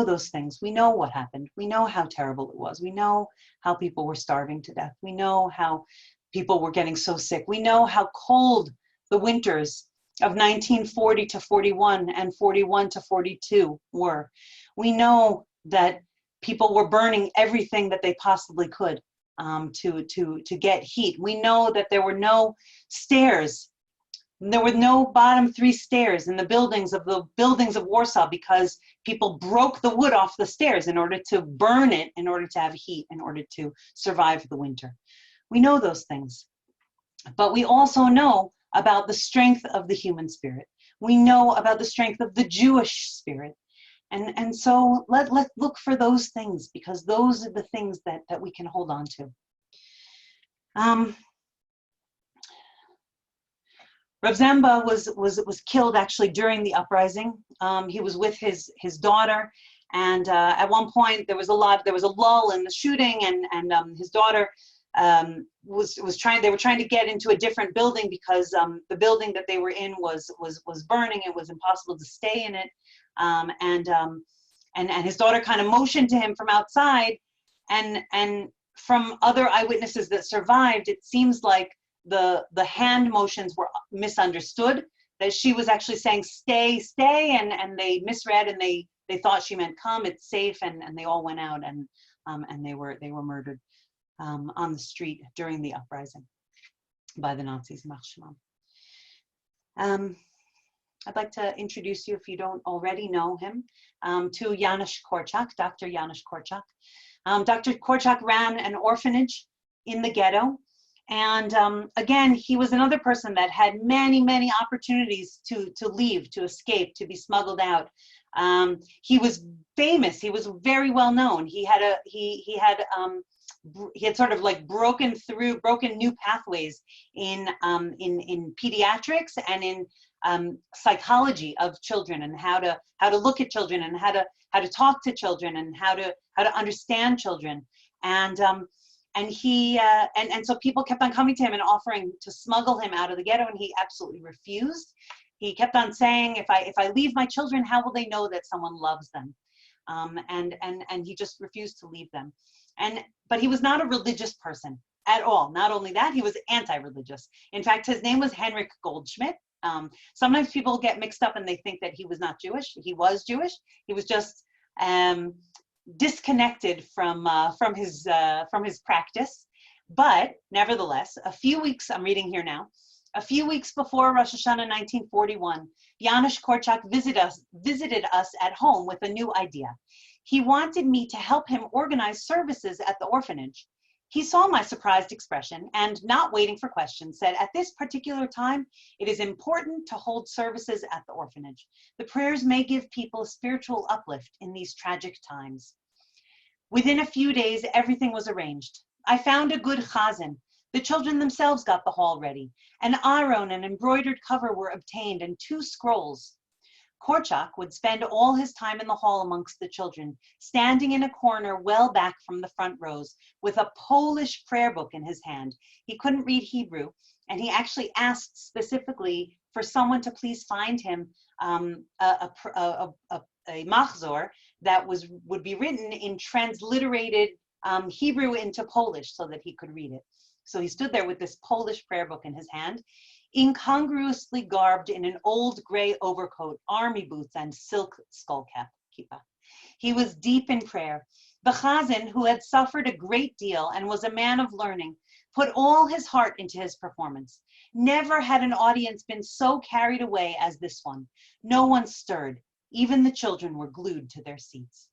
those things. We know what happened. We know how terrible it was. We know how people were starving to death. We know how people were getting so sick. We know how cold the winters of 1940 to 41 and 41 to 42 were. We know that people were burning everything that they possibly could to get heat. We know that there were no stairs. There were no bottom 3 stairs in the buildings of Warsaw, because people broke the wood off the stairs in order to burn it, in order to have heat, in order to survive the winter. We know those things. But we also know about the strength of the human spirit. We know about the strength of the Jewish spirit. And so let's look for those things, because those are the things that we can hold on to. Rav Zamba was killed actually during the uprising. He was with his daughter, and at one point there was a lull in the shooting, and his daughter they were trying to get into a different building, because the building that they were in was burning. It was impossible to stay in it, and his daughter kind of motioned to him from outside, and from other eyewitnesses that survived, it seems like the hand motions were misunderstood, that she was actually saying stay, and they misread, and they thought she meant come, it's safe, and they all went out, and they were murdered on the street during the uprising by the Nazis. I'd like to introduce you, if you don't already know him, to Janusz Korczak, Dr. Janusz Korczak. Dr. Korczak ran an orphanage in the ghetto. And again, he was another person that had many, many opportunities to leave, to escape, to be smuggled out. He was famous. He was very well known. He had sort of like broken new pathways in pediatrics and in psychology of children, and how to look at children, and how to talk to children, and how to understand children. And so people kept on coming to him and offering to smuggle him out of the ghetto, and he absolutely refused. He kept on saying, if I leave my children, how will they know that someone loves them? And he just refused to leave them. But he was not a religious person at all. Not only that, he was anti-religious. In fact, his name was Henrik Goldschmidt. Sometimes people get mixed up and they think that he was not Jewish. He was Jewish. He was just disconnected from his practice. But nevertheless, I'm reading here now, a few weeks before Rosh Hashanah 1941, Janusz Korczak visited us at home with a new idea. He wanted me to help him organize services at the orphanage. He saw my surprised expression and, not waiting for questions, said, at this particular time, it is important to hold services at the orphanage. The prayers may give people a spiritual uplift in these tragic times. Within a few days, everything was arranged. I found a good chazan. The children themselves got the hall ready. An aron and embroidered cover were obtained, and 2 scrolls. Korczak would spend all his time in the hall amongst the children, standing in a corner well back from the front rows, with a Polish prayer book in his hand. He couldn't read Hebrew, and he actually asked specifically for someone to please find him a machzor that would be written in transliterated Hebrew into Polish, so that he could read it. So he stood there with this Polish prayer book in his hand, incongruously garbed in an old gray overcoat, army boots, and silk skullcap, kippah. He was deep in prayer. The chazan, who had suffered a great deal and was a man of learning, put all his heart into his performance. Never had an audience been so carried away as this one. No one stirred. Even the children were glued to their seats.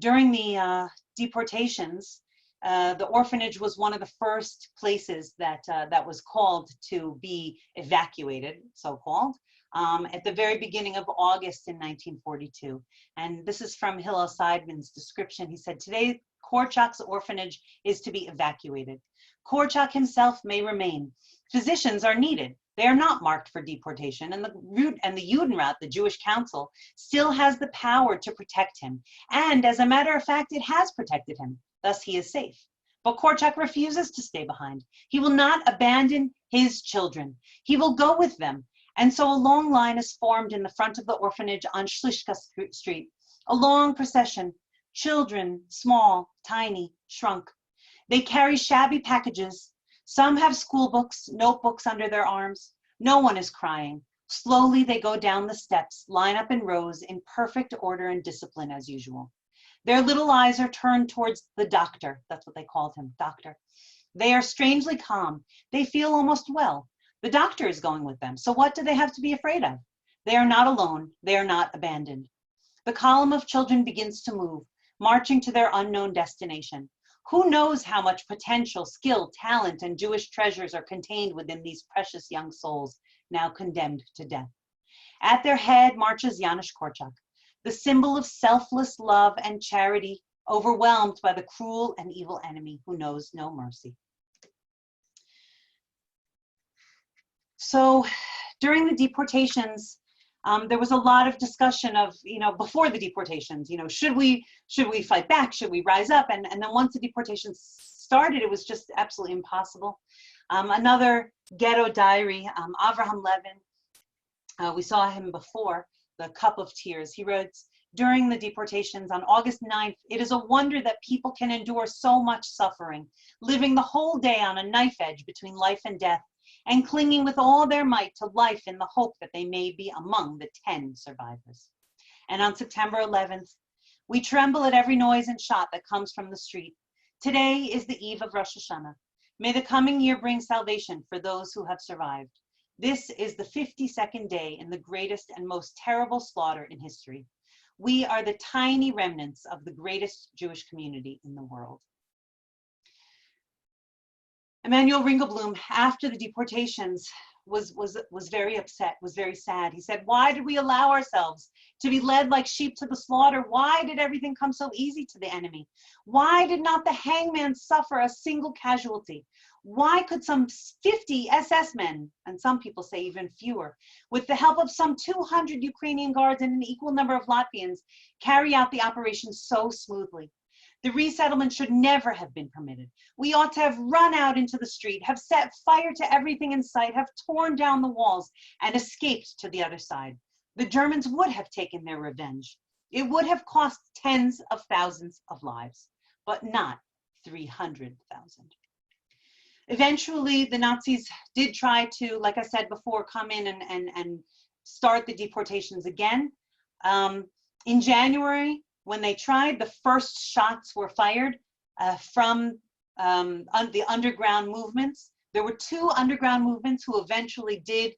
During the deportations, the orphanage was one of the first places that was called to be evacuated, so-called. at the very beginning of August in 1942. And this is from Hillel Seidman's description. He said, today, Korchak's orphanage is to be evacuated. Korchak himself may remain. Physicians are needed. They are not marked for deportation, and the Judenrat, the Jewish Council, still has the power to protect him. And as a matter of fact, it has protected him. Thus, he is safe. But Korchak refuses to stay behind. He will not abandon his children. He will go with them. And so a long line is formed in the front of the orphanage on Shlishka Street. A long procession. Children, small, tiny, shrunk. They carry shabby packages. Some have school books, notebooks under their arms. No one is crying. Slowly they go down the steps, line up in rows in perfect order and discipline as usual. Their little eyes are turned towards the doctor. That's what they called him, doctor. They are strangely calm. They feel almost well. The doctor is going with them. So what do they have to be afraid of? They are not alone. They are not abandoned. The column of children begins to move, marching to their unknown destination. Who knows how much potential, skill, talent, and Jewish treasures are contained within these precious young souls, now condemned to death. At their head marches Janusz Korczak, the symbol of selfless love and charity, overwhelmed by the cruel and evil enemy who knows no mercy. So during the deportations, there was a lot of discussion of, before the deportations, should we fight back? Should we rise up? And then once the deportations started, it was just absolutely impossible. Another ghetto diary, Avraham Levin, we saw him before, The Cup of Tears. He wrote, during the deportations on August 9th, it is a wonder that people can endure so much suffering, living the whole day on a knife edge between life and death, and clinging with all their might to life in the hope that they may be among the 10 survivors. And on September 11th, we tremble at every noise and shot that comes from the street. Today is the eve of Rosh Hashanah. May the coming year bring salvation for those who have survived. This is the 52nd day in the greatest and most terrible slaughter in history. We are the tiny remnants of the greatest Jewish community in the world. Emanuel Ringelblum, after the deportations, was very upset, was very sad. He said, why did we allow ourselves to be led like sheep to the slaughter? Why did everything come so easy to the enemy? Why did not the hangman suffer a single casualty? Why could some 50 SS men, and some people say even fewer, with the help of some 200 Ukrainian guards and an equal number of Latvians, carry out the operation so smoothly? The resettlement should never have been permitted. We ought to have run out into the street, have set fire to everything in sight, have torn down the walls, and escaped to the other side. The Germans would have taken their revenge. It would have cost tens of thousands of lives, but not 300,000. Eventually, the Nazis did try to, like I said before, come in and start the deportations again. In January, when they tried, the first shots were fired from the underground movements. There were 2 underground movements who eventually did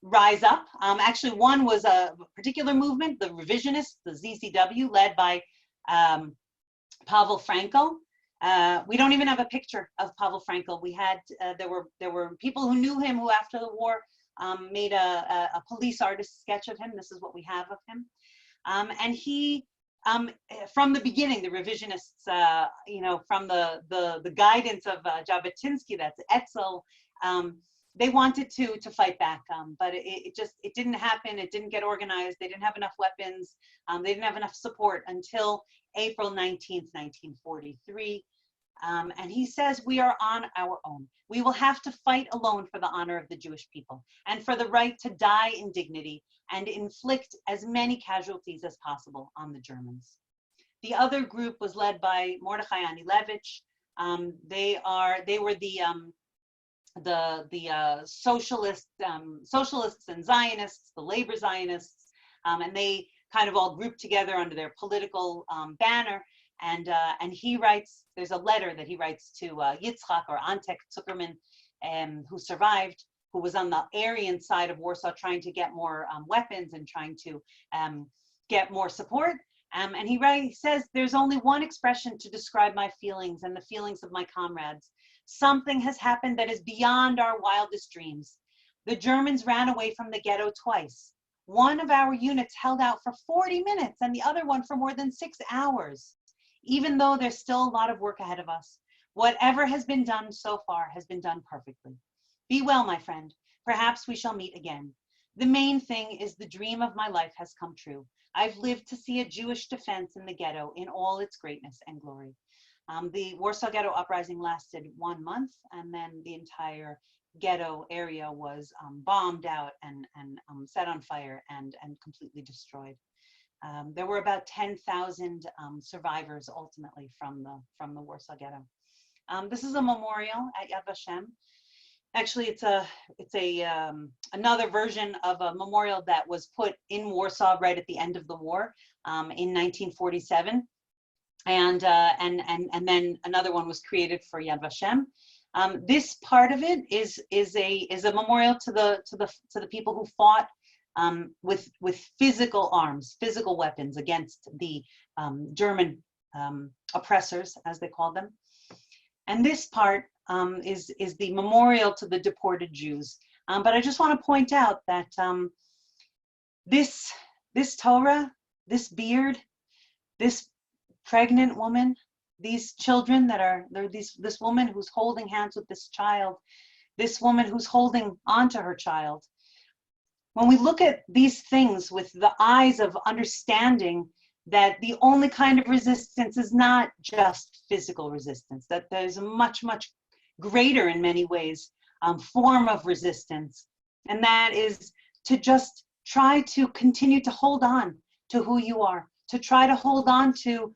rise up. Actually, one was a particular movement, the revisionists, the ZZW, led by Pavel Frankel. We don't even have a picture of Pavel Frankel. We had there were people who knew him who, after the war, made a police artist sketch of him. This is what we have of him. And he, from the beginning, the revisionists, from the guidance of Jabotinsky, that's Etzel, they wanted to fight back, but it didn't happen. It didn't get organized. They didn't have enough weapons. They didn't have enough support until April 19th, 1943. And he says, we are on our own. We will have to fight alone for the honor of the Jewish people and for the right to die in dignity and inflict as many casualties as possible on the Germans. The other group was led by Mordechai Anilevich. They were the socialists and Zionists, the labor Zionists, and they kind of all grouped together under their political banner. And he writes, there's a letter that he writes to Yitzchak or Antek Zuckerman, who survived, who was on the Aryan side of Warsaw trying to get more weapons and trying to get more support. And he says, there's only one expression to describe my feelings and the feelings of my comrades. Something has happened that is beyond our wildest dreams. The Germans ran away from the ghetto twice. One of our units held out for 40 minutes and the other one for more than 6 hours. Even though there's still a lot of work ahead of us, whatever has been done so far has been done perfectly. Be well, my friend. Perhaps we shall meet again. The main thing is the dream of my life has come true. I've lived to see a Jewish defense in the ghetto in all its greatness and glory. The Warsaw Ghetto Uprising lasted 1 month, and then the entire ghetto area was bombed out and set on fire and completely destroyed. There were about 10,000 survivors ultimately from the Warsaw Ghetto. This is a memorial at Yad Vashem. Actually, it's another version of a memorial that was put in Warsaw right at the end of the war in 1947, and then another one was created for Yad Vashem. This part of it is a memorial to the people who fought with physical arms, physical weapons against the German oppressors, as they called them. And this part is the memorial to the deported Jews. But I just want to point out that this Torah, this beard, this pregnant woman, these children this woman who's holding hands with this child, this woman who's holding onto her child. When we look at these things with the eyes of understanding that the only kind of resistance is not just physical resistance, that there's a much, much greater in many ways form of resistance, and that is to just try to continue to hold on to who you are, to try to hold on to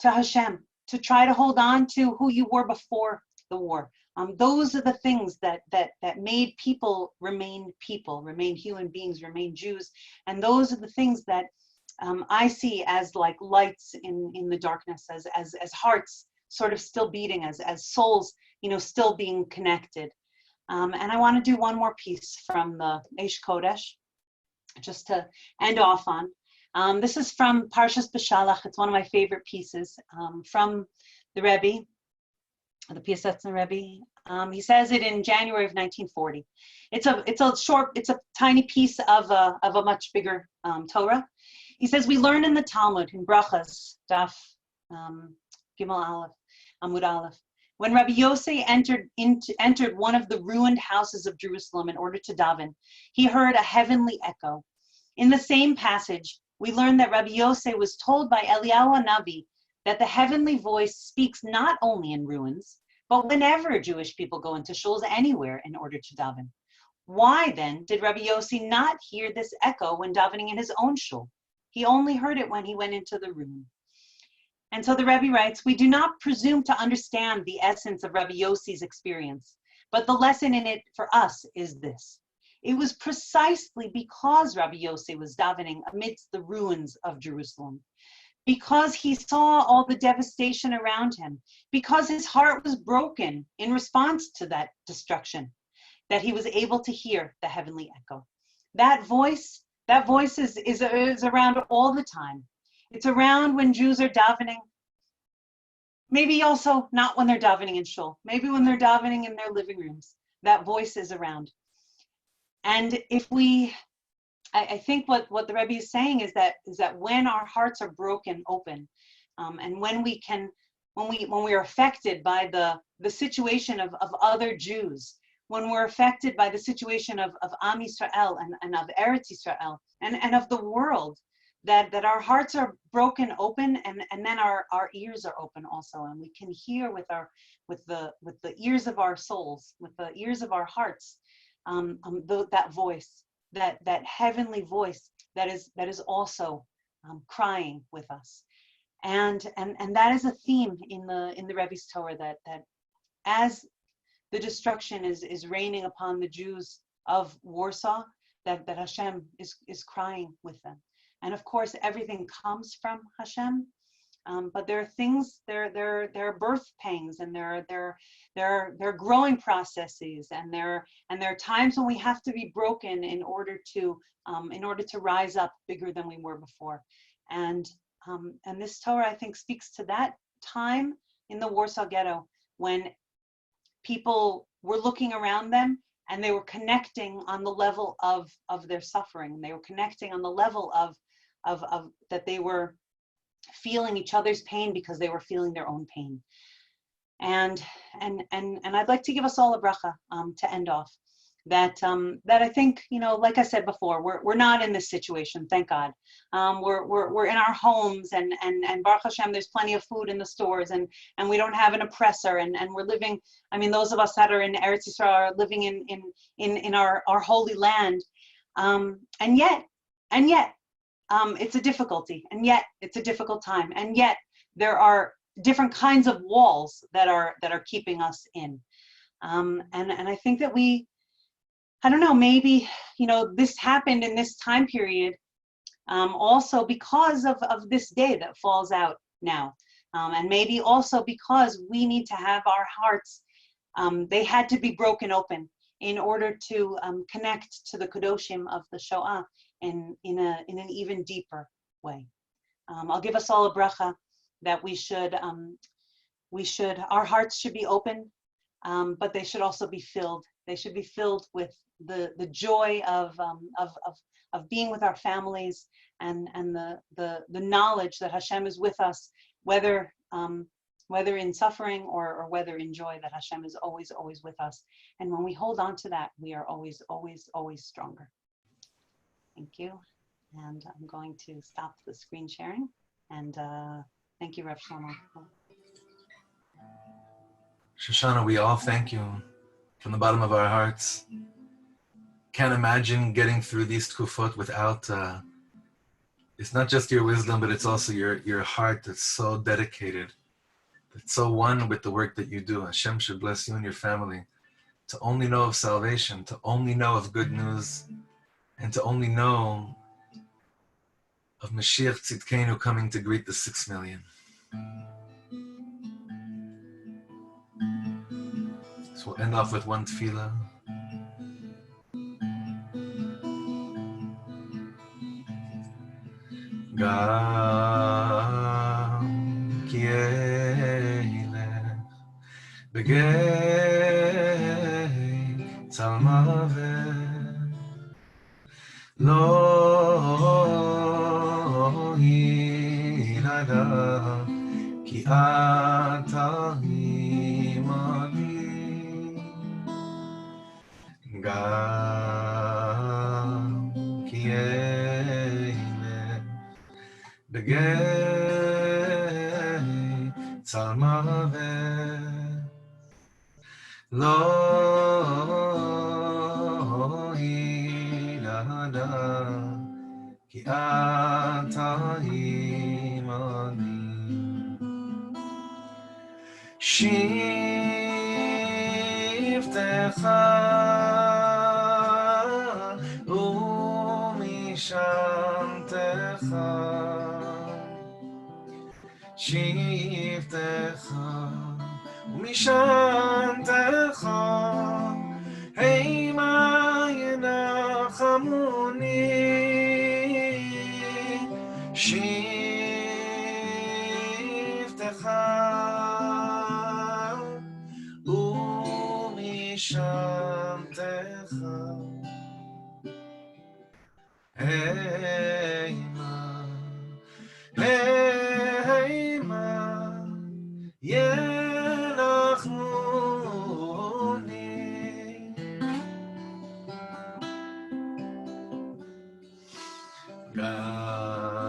Hashem, to try to hold on to who you were before the war. Those are the things that made people, remain human beings, remain Jews, and those are the things that I see as like lights in the darkness, as hearts sort of still beating, as souls, still being connected. And I want to do one more piece from the Eish Kodesh, just to end off on. This is from Parshas B'Shalach. It's one of my favorite pieces from the Rebbe, the Piasetzner Rebbe. He says it in January of 1940. It's a tiny piece of a much bigger Torah. He says, we learn in the Talmud, in Brachas, Daf Gimel Aleph, Amud Aleph, when Rabbi Yossi entered one of the ruined houses of Jerusalem in order to daven, he heard a heavenly echo. In the same passage, we learn that Rabbi Yossi was told by Eliyahu Hanavi that the heavenly voice speaks not only in ruins, but whenever Jewish people go into shuls anywhere in order to daven. Why then did Rabbi Yossi not hear this echo when davening in his own shul? He only heard it when he went into the room. And so the Rebbe writes, we do not presume to understand the essence of Rabbi Yossi's experience, but the lesson in it for us is this. It was precisely because Rabbi Yossi was davening amidst the ruins of Jerusalem, because he saw all the devastation around him, because his heart was broken in response to that destruction, that he was able to hear the heavenly echo. That voice is around all the time. It's around when Jews are davening. Maybe also not when they're davening in shul. Maybe when they're davening in their living rooms. That voice is around. And I think what the Rebbe is saying is that when our hearts are broken open, and when we are affected by the situation of other Jews, when we're affected by the situation of Am Yisrael and of Eretz Yisrael and of the world, that our hearts are broken open, and then our ears are open also, and we can hear with the ears of our souls, with the ears of our hearts, that voice, that heavenly voice that is also crying with us, and that is a theme in the Rebbe's Torah, that as the destruction is raining upon the Jews of Warsaw, that Hashem is crying with them. And of course, everything comes from Hashem, but there are things, there are birth pangs, and there are growing processes, and there are times when we have to be broken in order to rise up bigger than we were before. And this Torah, I think, speaks to that time in the Warsaw Ghetto when people were looking around them and they were connecting on the level of their suffering. They were connecting on the level of that they were feeling each other's pain because they were feeling their own pain. And I'd like to give us all a bracha to end off. That I think, like I said before, we're not in this situation, thank God. We're in our homes, and Baruch Hashem, there's plenty of food in the stores, and we don't have an oppressor, and we're living. I mean, those of us that are in Eretz Yisrael are living in our holy land, and yet, it's a difficulty, and yet it's a difficult time, and yet there are different kinds of walls that are keeping us in, and I think that I don't know, maybe, this happened in this time period also because of this day that falls out now. And maybe also because we need to have our hearts, they had to be broken open in order to connect to the Kedoshim of the Shoah in an even deeper way. I'll give us all a bracha that our hearts should be open, but they should also be filled. They should be filled with the joy of being with our families, and the knowledge that Hashem is with us, whether in suffering or whether in joy, that Hashem is always with us. And when we hold on to that, we are always stronger. Thank you. And I'm going to stop the screen sharing. And thank you, Rev Shlomo. Shoshana, we all thank you from the bottom of our hearts. Can't imagine getting through these tkufot without, it's not just your wisdom, but it's also your heart that's so dedicated, that's so one with the work that you do. Hashem should bless you and your family to only know of salvation, to only know of good news, and to only know of Mashiach Tzidkenu coming to greet the 6 million. So we'll end off with one tefillah. Gam ki elech begei tzalmavet lo yilada ki ata imani. Gam ki begei tzalmavet lo yilada ki ata imani. Shivtecha umishantecha, Shivtecha umishantecha, heima yenachamuni. Shivtecha umishantecha, heima yenachmuni.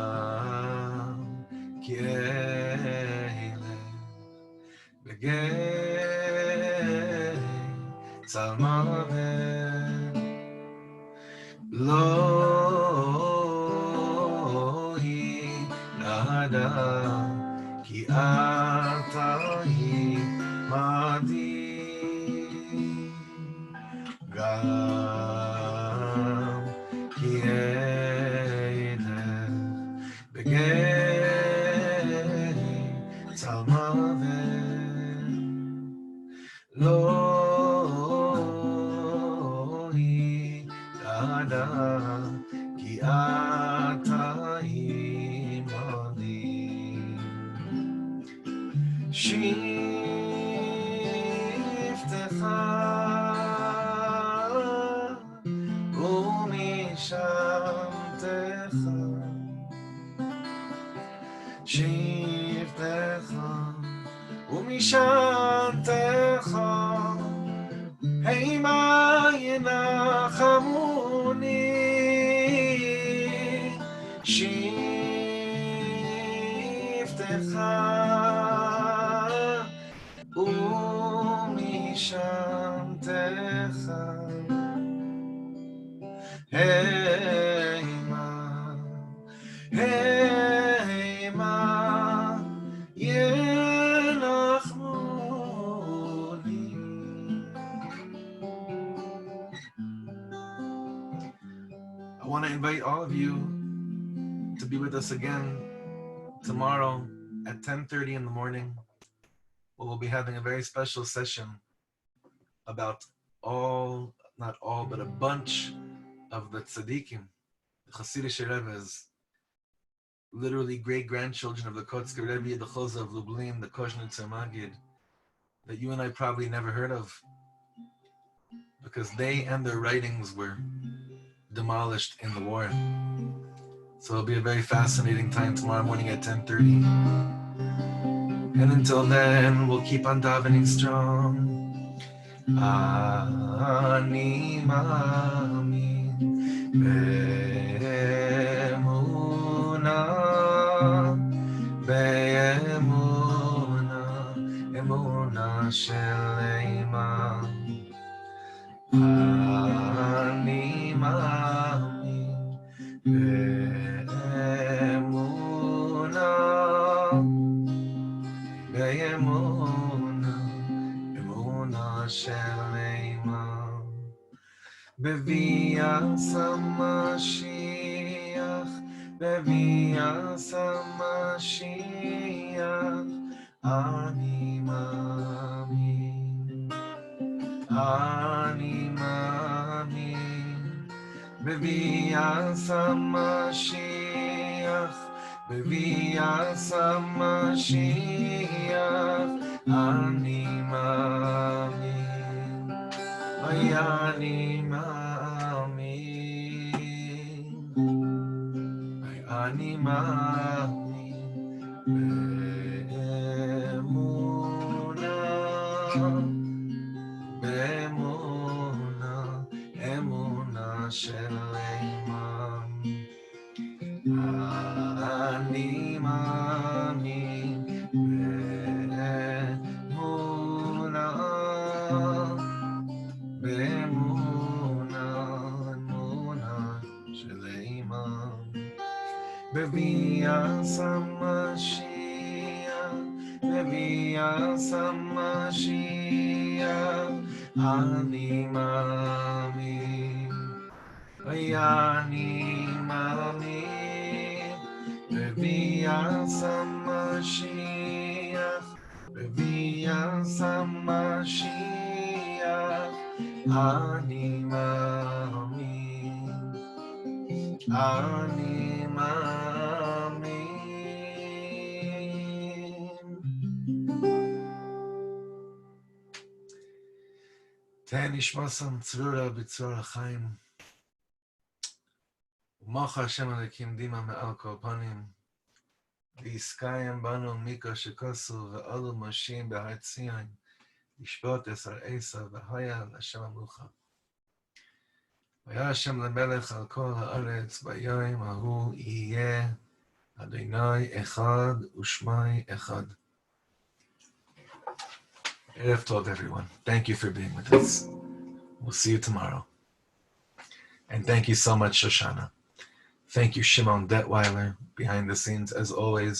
Gam ki elech begei tzalmavet lo yilada ki ata imani. Gam ki elech begei tzalmavet lo yilada ki ata imani. Shivtecha שבטך ומשענתך המה ינחמוני שבטך ומשענתך המה ינחמוני. I want to invite all of you to be with us again tomorrow at 10:30 in the morning. We'll be having a very special session about not all, but a bunch of the tzaddikim, the Hasidic Rebbe's, literally great-grandchildren of the Kotzker Rebbe, the Choza of Lublin, the Koznitzer Magid, that you and I probably never heard of, because they and their writings were demolished in the war. So it'll be a very fascinating time tomorrow morning at 10:30. And until then, we'll keep on davening strong. Ani Ma'amin Be'emuna Emuna Shelema. Ani Ma'amin Be'emuna Shelema Bevias HaMashiach Bevias HaMashiach Ani Ma'amin Ani Ma'amin Bevias HaMashiach Bevias HaMashiach Ani Ma'amin Ani Ma'amin Ani Ma'amin Be'emuna Emuna Shelema Ani Ma'amin Bevias HaMashiach Bevias HaMashiach Ani Ma'amin Ani Ma'amin Bevias HaMashiach Bevias HaMashiach Ani Ma'amin Ani Ma'amin. תהא נשמתם צרורה בצרור החיים. ומחה השם אלוקים דימה מעל כל פנים. ויסקיים בנו מיקה שכוסו ועלו משים בהר ציון. לשפוט עשר עשב והיה להשם המלוכה. והיה השם למלך על כל הארץ ביום ההוא יהיה אדוני אחד ושמי אחד. Erev Tov, everyone. Thank you for being with us. We'll see you tomorrow. And thank you so much, Shoshana. Thank you, Shimon Detweiler, behind the scenes, as always.